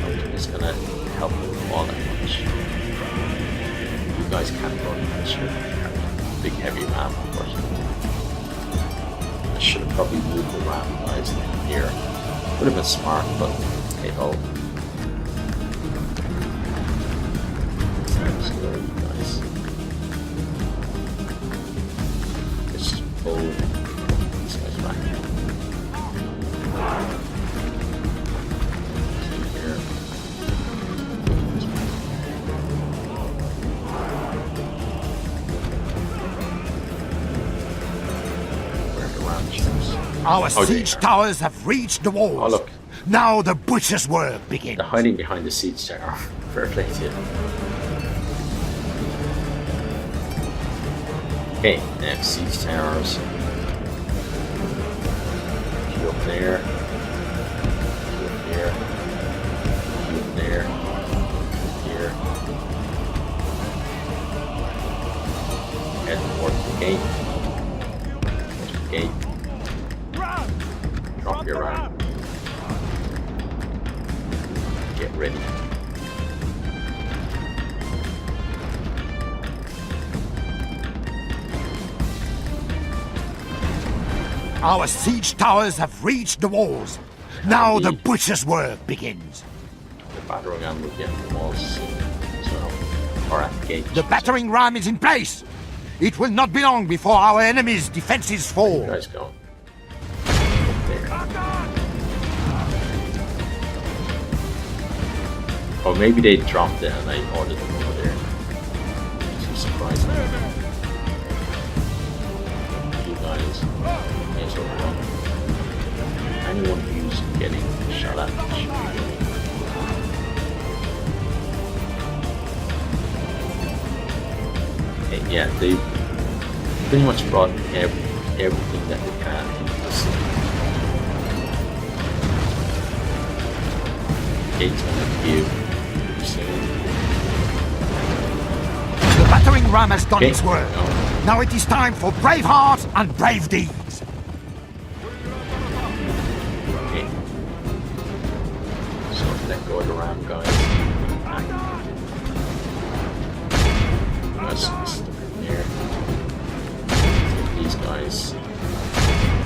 don't think it's gonna help them all that much. You guys can't go unless you're a big heavy ram, of course. I should have probably moved the ram guys in here. Would have been smart, but hey ho. So there you guys. Pull these guys back. Our Oh, siege there. towers have reached the walls. Oh, look. Now the butcher's work begins. They're hiding behind the siege tower. Fair play to you. Okay, now siege towers. You up there. You up there. You up there. Here. Head towards the gate. Towards the gate. Drop your ram. Get ready. Our siege towers have reached the walls. Now the Indeed. butcher's work begins. The battering ram will get the walls soon as well. Or at the gate. The battering ram is in place. It will not be long before our enemy's defenses Where fall. you guys going? Up there. Oh, maybe they dropped it and I ordered them over there. Too surprising. You guys. Yes, over. Anyone who's getting shot at should be getting. Okay, yeah, they pretty much brought everything that they can into the city. Gates gonna give pretty soon. The battering ram has done Okay, its work. no. Now it is time for brave hearts and brave deeds. Okay. So let go of the ram, guys. Let's stuck in there. Take these guys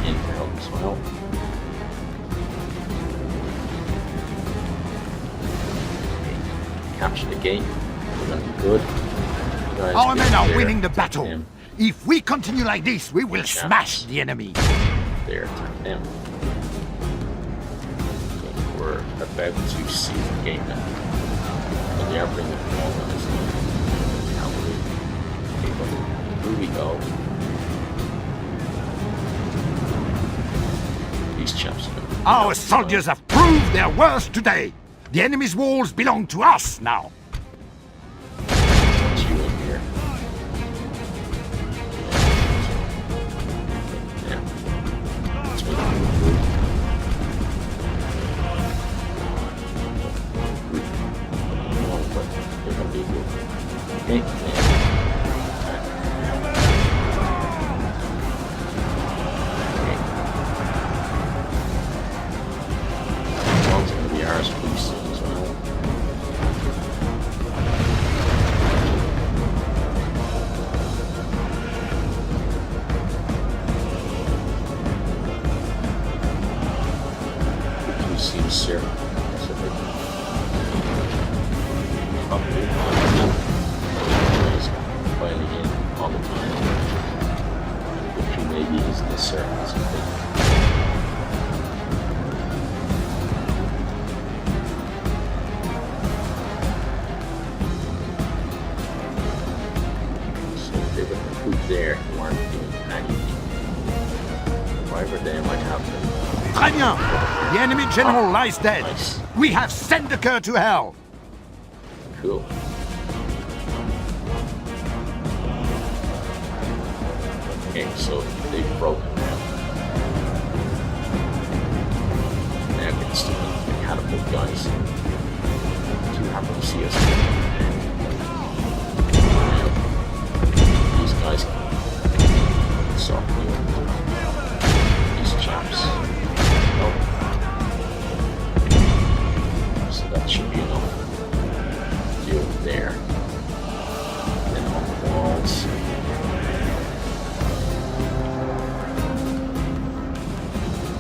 in to help as well. Okay. Capture the gate. We're gonna be good. You guys Our get men are there, winning the attack battle. them. If we continue like this, we will smash the enemy. There, attack them. Okay, we're about to see the game now. And they are bringing the ball guys. Cavalry. Okay, but here we go. These chaps are gonna Our soldiers have proved their worth today. The enemy's walls belong to us now. put you in here. Yeah. Let's make them move. No, but they're gonna be good. Okay, yeah. One's gonna be ours pretty soon as well. You seem certain. So they probably is fighting in all the time. Victory maybe isn't as certain as you think. So they would recruit there who aren't doing anything. However, they might have them. Très bien. The enemy general lies dead. Nice. We have sent the cur to hell. Cool. Okay, so they've broken now. Now get stuck into the catapult, guys. Too happy to see us. Now, these guys can softly these chaps. Nope. So that should be enough. Deal with there. Then on the walls.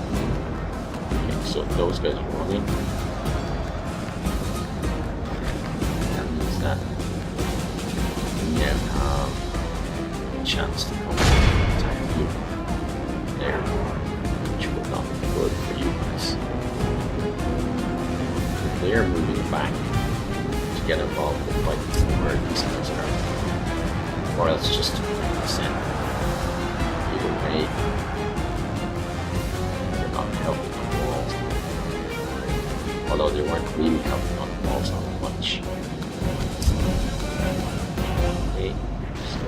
Okay, so those guys are running. That means that we now have a chance to come attack you there, which will not be good for you guys. If they're moving back to get involved with fighting where these guys are, or else just send either way. although they weren't really helping on the walls that much. Okay, so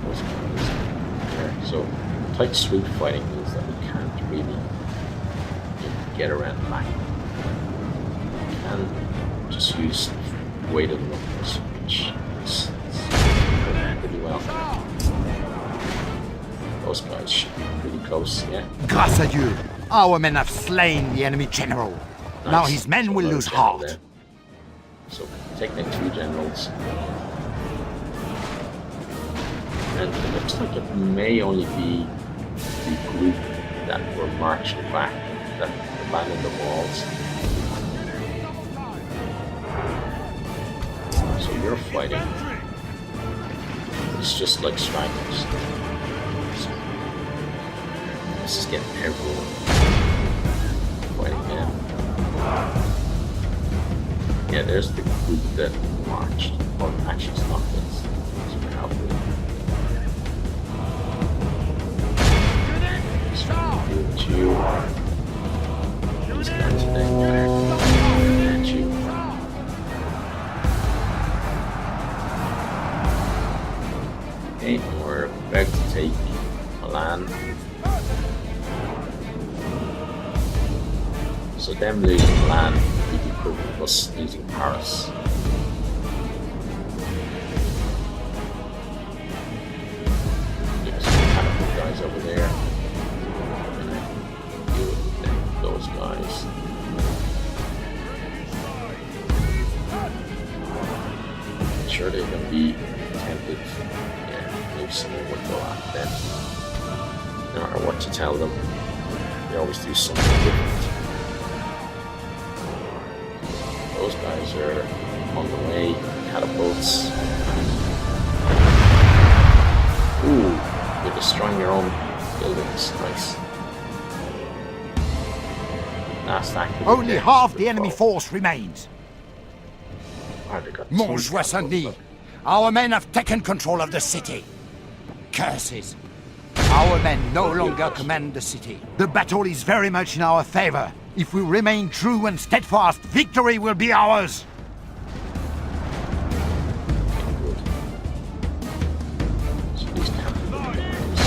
those guys there. So tight street fighting means that we can't really get around the back. We can just use weighted numbers, which is pretty well. Those guys should be pretty close, yeah. Grâce à Dieu, our men have slain the enemy general. Nice. Now his men So will another lose general heart. there. So taking 2 generals. And it looks like it may only be the group that were marching back that abandoned the walls. So you're fighting. It's just like strikers. So this is getting everyone fighting now. Yeah, there's the group that marched. Or actually it's not this. It's an outfit. So you. These guys are there. And you. Okay, and we're about to take Milan. So them losing Milan would be the equivalent of us losing Paris. There's some catapult guys over there. And then deal with those guys. I'm sure they're going to be tempted. Yeah, maybe someone would go after them. No matter what you tell them, they always do something different. Those guys are on the way, catapults. Ooh, you're destroying your own buildings. Nice. Last active. Only half the enemy force remains. Montjoie Saint-Denis, our men have taken control of the city. Curses. Our men no longer command the city. The battle is very much in our favor. If we remain true and steadfast, victory will be ours. So these catapult guys.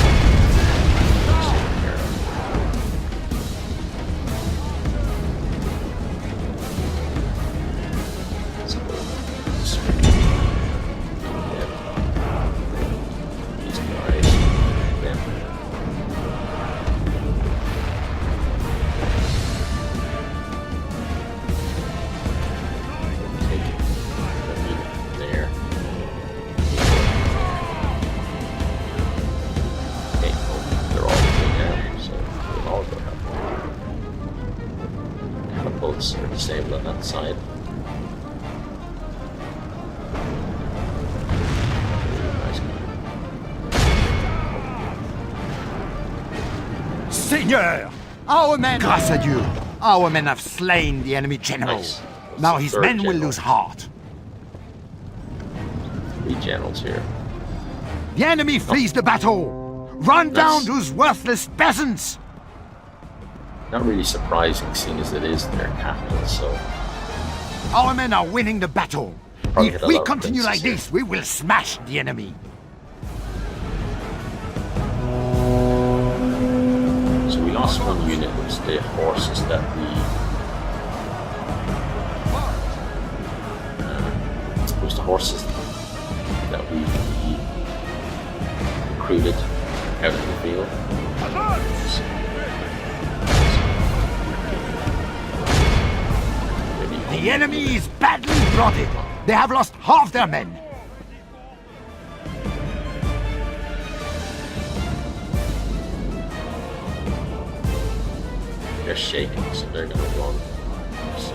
Let's go this way. These guys. Them. Take it. Don't need it there. Okay, well, they're all going now, so we'll all go help. Catapults are disabled on that side. Nice guy. Seigneur, our men... Grâce à Dieu, our men have slain the enemy general. Nice. Now That's his the men third will general. lose heart. 3 generals here. The enemy flees the battle. Run down Nice. those worthless peasants. Not really surprising, seeing as it is their capital, so Our men are winning the battle. Probably hit If a we lot of continue like princes this, we will smash the enemy. So we lost 1 unit, it was the horses that we it was the horses that we recruited out in the field. The enemy is badly blooded. They have lost half their men. They're shaking, so they're gonna run. So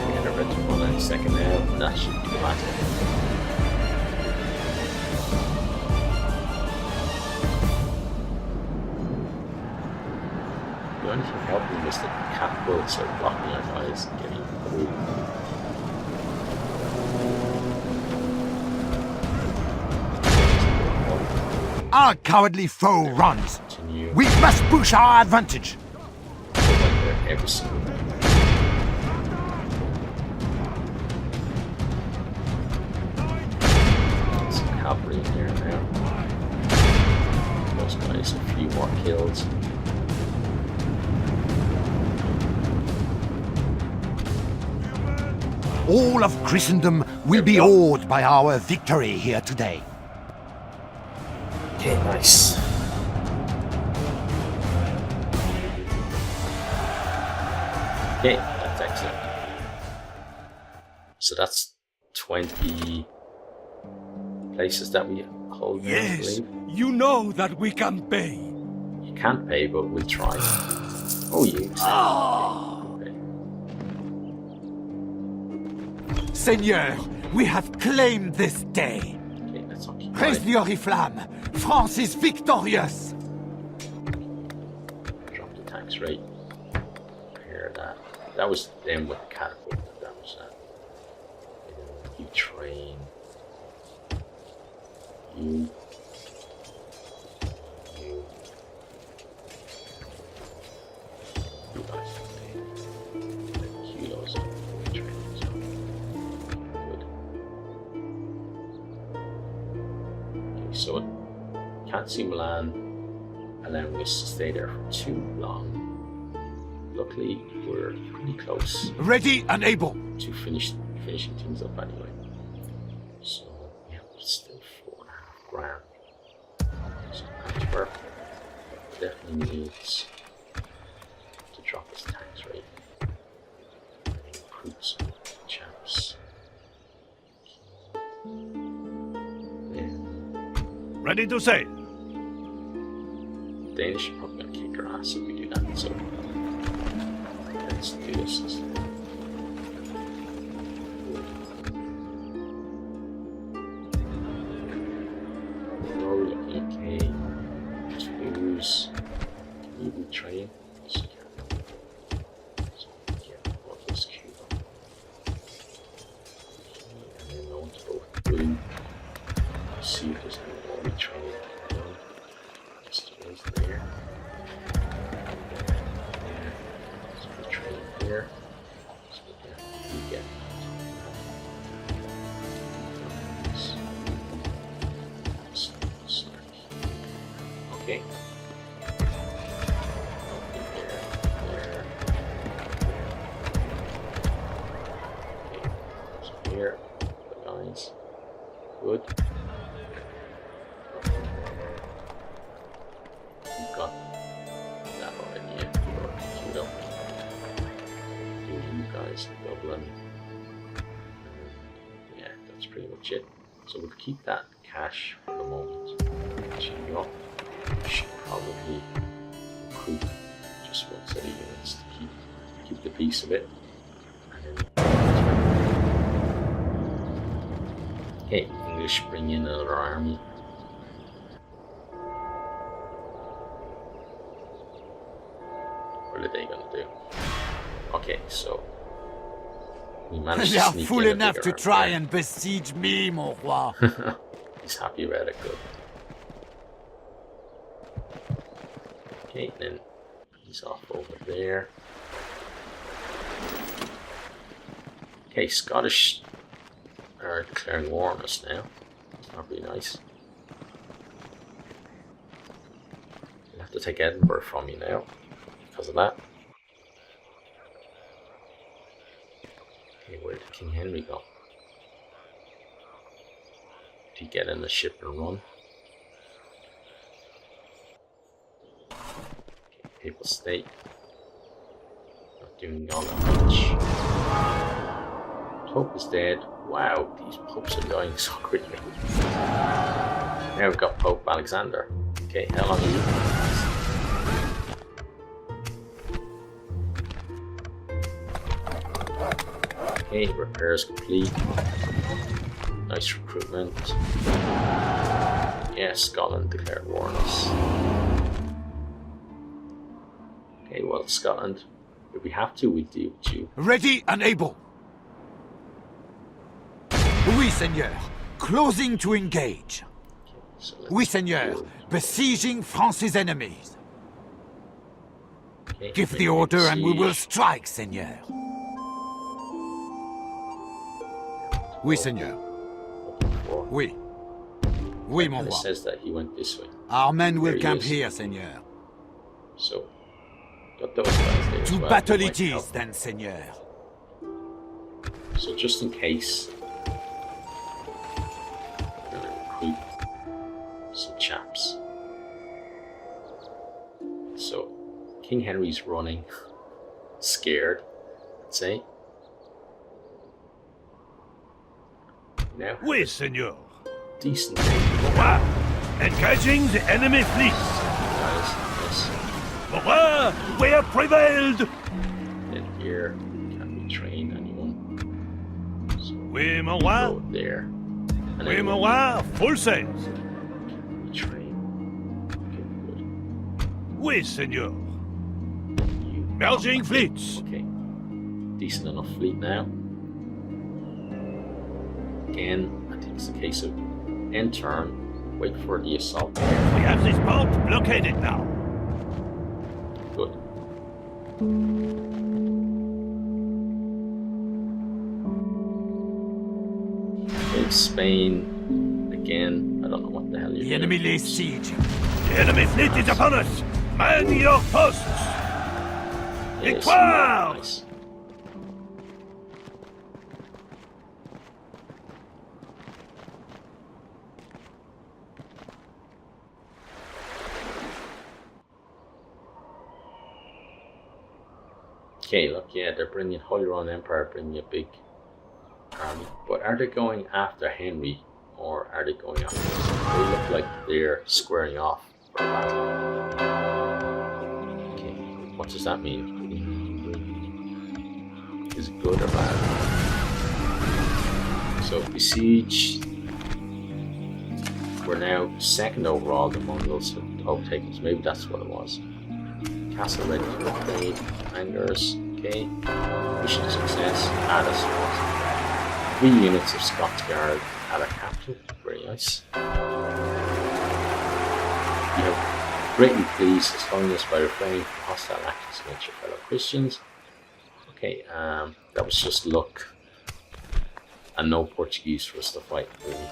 yeah, they're ready to run any second now. That should be the last one. The only thing helping is that the catapults are blocking our guys getting through. Our cowardly foe runs. Continue. We must push our advantage. Go right there every single day. Some cavalry in there now. Those guys, a few more kills. All of Christendom will be awed by our victory here today. Okay, nice. Okay, that's excellent. So that's 20 places that we hold now, I Yes, believe. you know that we can pay. You can't pay, but we'll try. Oh, you accept. Okay. Seigneur, we have claimed this day. Okay, let's occupy. Raise the Oriflamme. France is victorious. Drop the tax rate. Repair that. That was them with the catapult. That was that. And then you train. You. You guys can take kilos of training. So good. Okay, so can't see Milan allowing us to stay there for too long. Luckily, we're pretty close Ready and able. to finishing things up anyway. So yeah, still 4.5 grand. So Antwerp definitely needs to drop his tax rate and recruit some chaps. Yeah. Ready to sail. Danish are probably gonna kick our ass if we do that, so let's do this instead. Roll looking okay. Toulouse. Can you retrain? Yes, you can. So yeah, what was Cuba? And then on to both blue. See if there's any more retraining done. Just is there. So retrain here. So we get start. Okay. There. Okay. So here, the lines. Good. We've got that already. Yeah, queued up. You guys, Dublin. Yeah, that's pretty much it. So we'll keep that cash for the moment. Should be up. We should probably recruit just one set of units to keep the peace of it. And then okay, English bring in another army. What are they gonna do? Okay, so we managed They to are sneak fool in a enough bigger to try army. and besiege me, mon roi. He's happy about it, good. Okay, then he's off over there. Okay, Scottish are declaring war on us now. It's not really nice. We'll have to take Edinburgh from you now because of that. Okay, where did King Henry go? Did he get in the ship and run? Okay, Papal State. Not doing all that much. Pope is dead. Wow, these popes are dying so quickly. Now we've got Pope Alexander. Okay, how long are you? Okay, repairs complete. Nice recruitment. Yeah, Scotland declared war on us. Okay, well, Scotland, if we have to, we deal with you. Ready and able. Oui, seigneur. Closing to engage. Okay, So let's Oui, Seigneur. build. Besieging France's enemies. Okay, Give the make order and we will siege. strike, Seigneur. Oui, Seigneur. Four. Oui. Oui, mon And it roi. says that he went this way. Our men will There he camp is. here, Seigneur. So, got those guys there as To well, battle who it might is, help. then, Seigneur. So just in case, I'm gonna recruit some chaps. So, King Henry's running, scared, let's say. Now, Oui, Seigneur. decent Roi, engaging the enemy fleet. guys. Yes. Roi, we have prevailed. Then here, can we train anyone? So, Oui, mon roi. go there. And Oui, then mon roi. Full sails. we train. Okay, good. Oui, Seigneur. You Merging fleets. Okay. Decent enough fleet now. Again, I think it's a case of end turn, wait for the assault. We have this port blockaded now. Good. Okay, Spain again. I don't know what the hell you're The doing. enemy lays siege. The enemy fleet is upon us. Man your posts. Yes, Victoire! nice. Okay, look, yeah, they're bringing Holy Roman Empire, bringing a big army. But are they going after Henry, or are they going after us? They look like they're squaring off for a battle. Okay, what does that mean? Is it good or bad? So, besiege. We're now second overall. The Mongols have overtaken us. Maybe that's what it was. Castle ready to upgrade. Angers. Okay. Mission success. Add a support. 3 units of Scots Guard at our capital. Very nice. You have greatly pleased His Holiness by refraining from hostile actions against your fellow Christians. Okay, that was just luck. And no Portuguese for us to fight, really.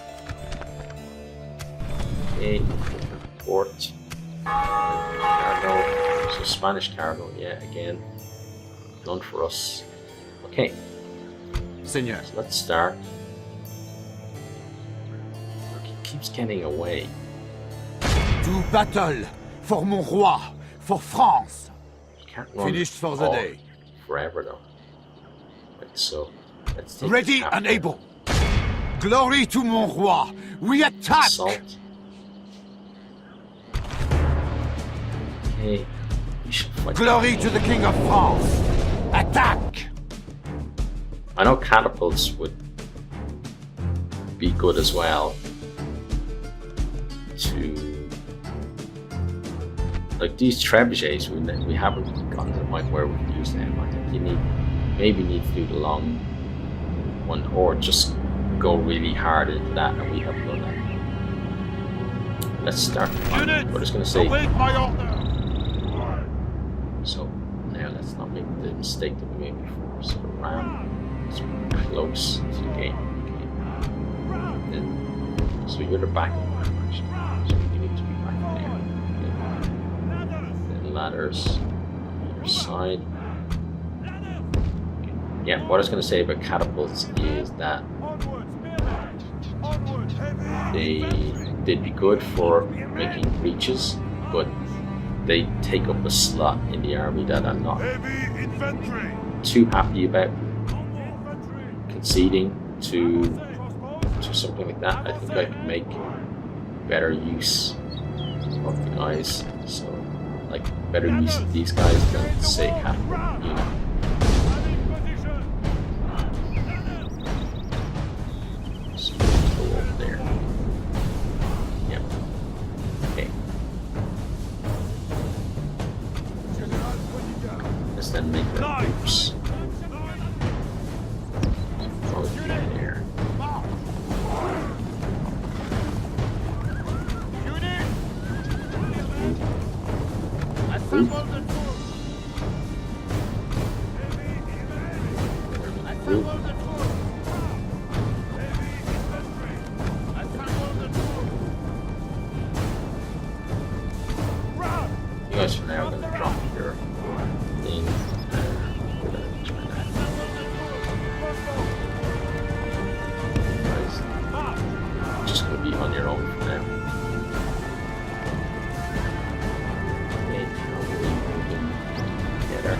Okay, port. Cargo. So Spanish cargo, yeah, again. None for us. Okay, Seigneur. so let's start. Look, he keeps getting away. To battle for mon roi, for France. You can't run Finished for the all day. forever though. Right, so let's take Ready the and capital. able. Glory to mon roi. We attack. Assault. Okay, we should fight. Glory to the King of France. Attack. I know catapults would be good as well to, like these trebuchets, we haven't gotten to the point where we can use them. I think you maybe need to do the long one, or just go really hard into that, and we haven't done that. Let's start. We're just going to say, Await my order. so now let's not make the mistake that we made before. So ram is close to the gate. Okay. Then, so you're the back of the ram actually. So you need to be back there. Okay. Then ladders on either side. Okay. Yeah, what I was going to say about catapults is that they'd be good for making breaches, but they take up a slot in the army that I'm not Heavy infantry. too happy about conceding to something like that. I think I could make better use of the guys. So, like, better use of these guys than, say, catapult, you know. So, let's go over there. Yep. Okay. Let's then make them groups. Probably there. Group. Group. You guys for now are going to drop your thing. We're going to try that. Guys, just going to be on your own for now. Okay, now we're moving together.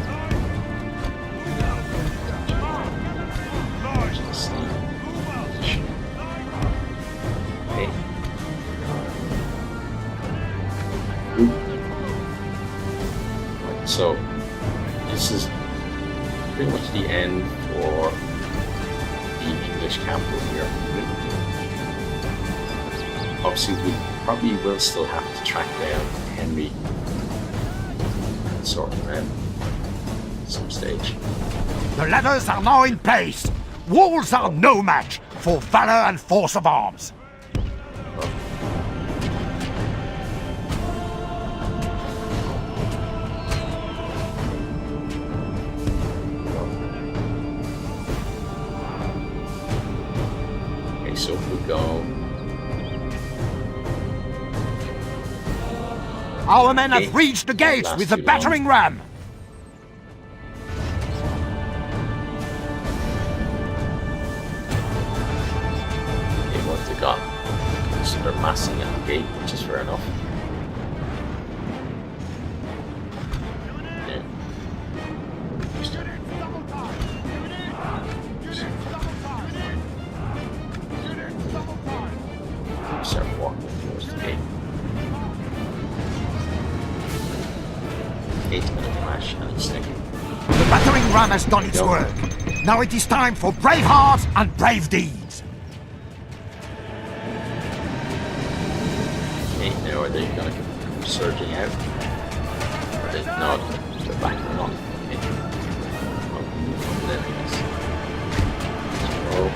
Just stay in position. Okay. Group. So this is pretty much the end for the English camp over here. Obviously we probably will still have to track down Henry and sort him out at some stage. The ladders are now in place. Walls are no match for valor and force of arms. Okay, so if we go, Our men have reached the gates Last with the too long. battering ram. okay, what they got? So they're massing at the gate, which is fair enough. Yeah. Start walking towards the gate. Gate's gonna crash any second. The battering ram has done its Go. work. Now it is time for brave hearts and brave deeds. Okay, now are they gonna come surging out? Or they not? They're backing off. Okay. Well, move on then, I guess. So,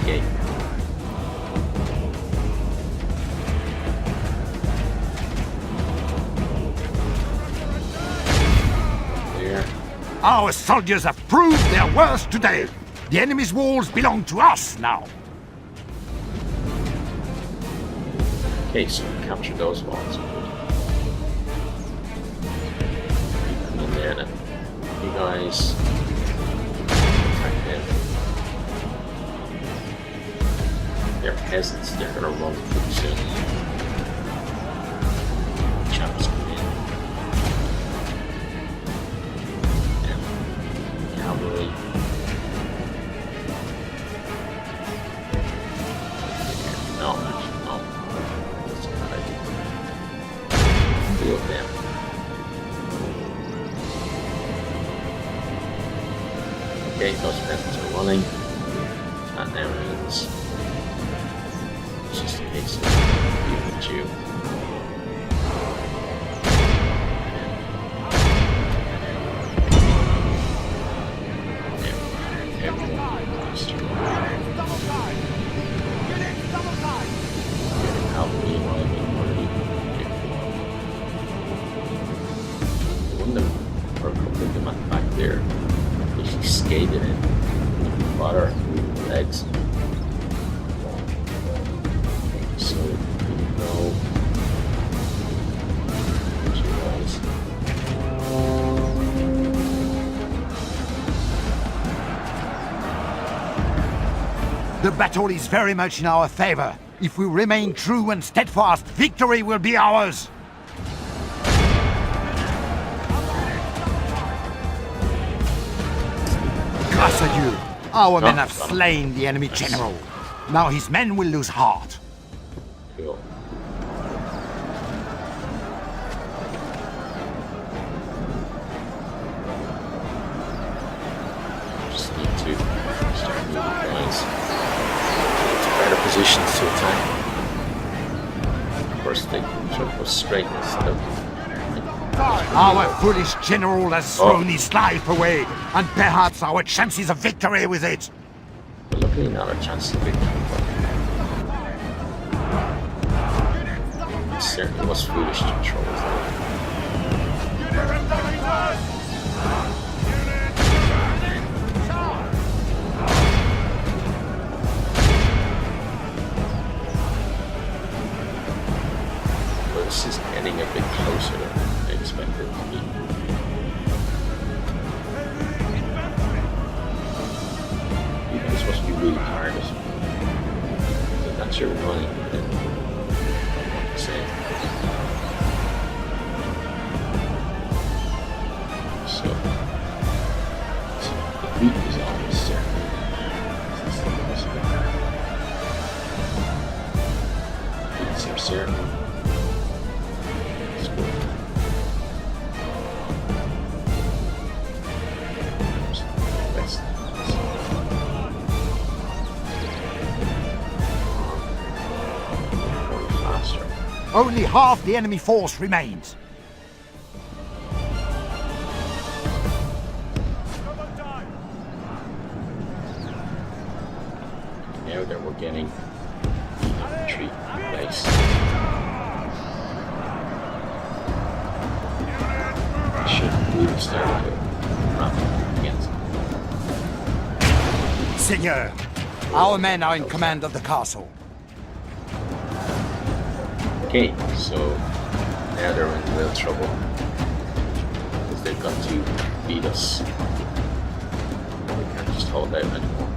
gate. There. Our soldiers have proved their worth today. The enemy's walls belong to us now. Okay, so we captured those walls. Keep them in there then. You guys attack them. They're peasants, they're gonna run pretty soon. Chaps come in. And cavalry. No, actually, no. That's a bad idea. Deal with them. Okay, those peasants are running. That now means it's just a case of E22. Everyone needs to run. Cavalry arriving already. One of them, or a couple of them at the back there, actually skated in. Butter, legs. So we go. Two guys. The battle is very much in our favor. If we remain true and steadfast, victory will be ours. Grâce à Dieu, our men have slain the enemy general. Now his men will lose heart. Cool. Just need to start moving guys to better positions to attack. Of course, they sort of go straight instead of like Our foolish general has thrown his life away, and perhaps our chances of victory with it. But luckily not our chances of victory. It certainly was foolish to throw his life. This is getting a bit closer than I expected it to be. You guys must be really tired or something. If that's your money, then what to say. So the beat is always certain. This is the most beats are certain. Only half the enemy force remains. Now that we're getting infantry in place, we should really start to ramp up against them. Seigneur, our men are in command of the castle. Okay, so now they're in real trouble because they've got to beat us. They can't just hold out anymore.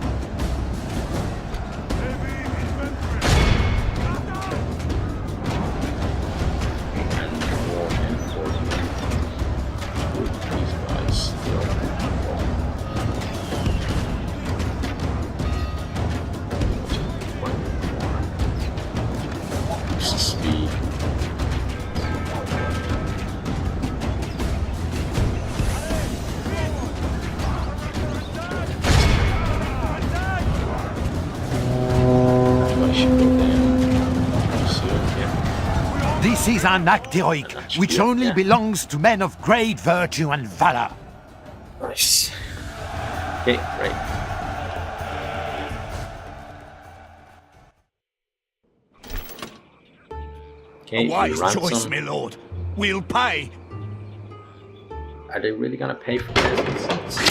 And more men for them. These guys still. Speed. This is an act heroic, which only belongs to men of great virtue and valor. Nice. Okay, great. Okay, A wise ransom. choice, my lord. We'll pay. Are they really gonna pay for this? Let's see.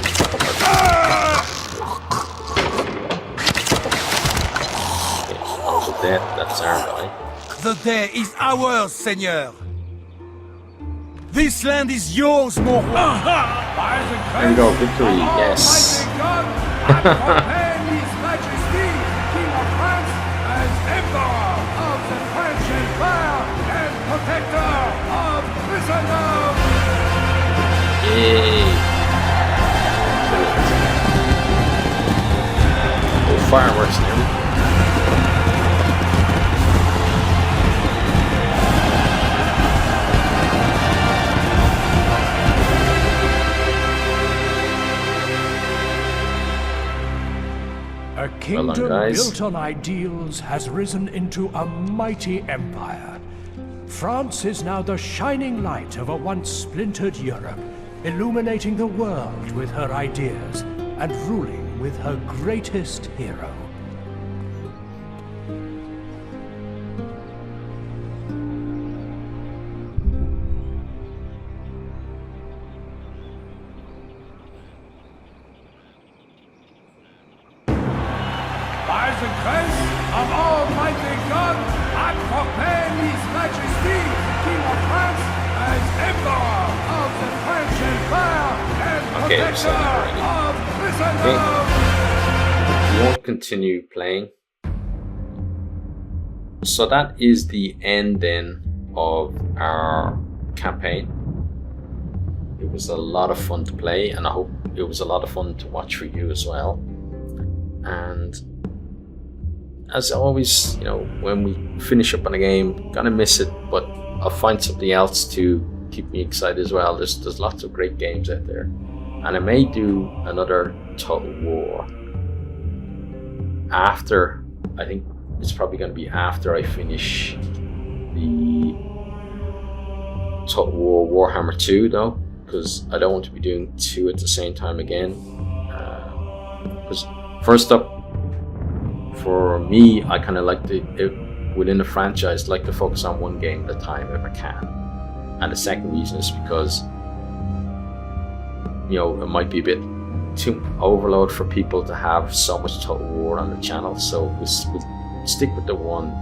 Okay, all the death, that's our guy. The day is ours, Seigneur. This land is yours, mon roi. There we go, victory, yes. Yay! Oh, fireworks and everything. A kingdom guys. built on ideals has risen into a mighty empire. France is now the shining light of a once splintered Europe, illuminating the world with her ideas and ruling with her greatest hero. By the grace of Almighty God, I proclaim His Majesty, King of France, as Emperor of the French Empire and Okay, we're protector already. of prisoners. We won't continue playing. So that is the end then of our campaign. It was a lot of fun to play, and I hope it was a lot of fun to watch for you as well. And as always, you know, when we finish up on a game, gonna miss it, but I'll find something else to keep me excited as well. There's lots of great games out there, and I may do another Total War after. I think it's probably going to be after I finish the Total War Warhammer 2 though, because I don't want to be doing 2 at the same time again. Because first up, for me, I kind of like within the franchise, like to focus on one game at a time if I can. And the second reason is because, you know, it might be a bit too overload for people to have so much Total War on the channel, so we'll stick with the one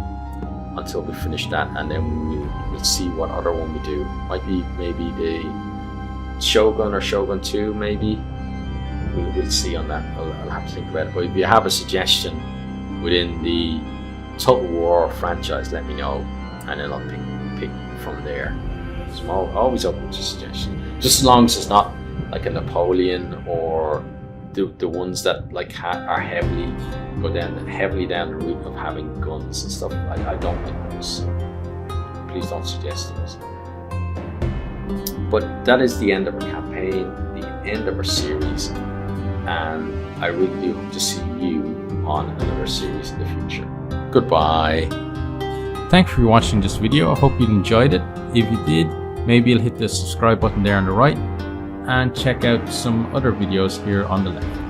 until we finish that, and then we'll see what other one we do. Might be maybe the Shogun or Shogun 2, maybe. We'll see on that. I'll have to think about it. But if you have a suggestion within the Total War franchise, let me know, and then I'll pick from there. So I'm always open to suggestions, just as long as it's not like a Napoleon or the ones that like are go heavily down the route of having guns and stuff. I don't like those. So please don't suggest those. But that is the end of our campaign, the end of our series, and I really do hope to see you on another series in the future. Goodbye. Thanks for watching this video. I hope you enjoyed it. If you did, maybe you'll hit the subscribe button there on the right and check out some other videos here on the left.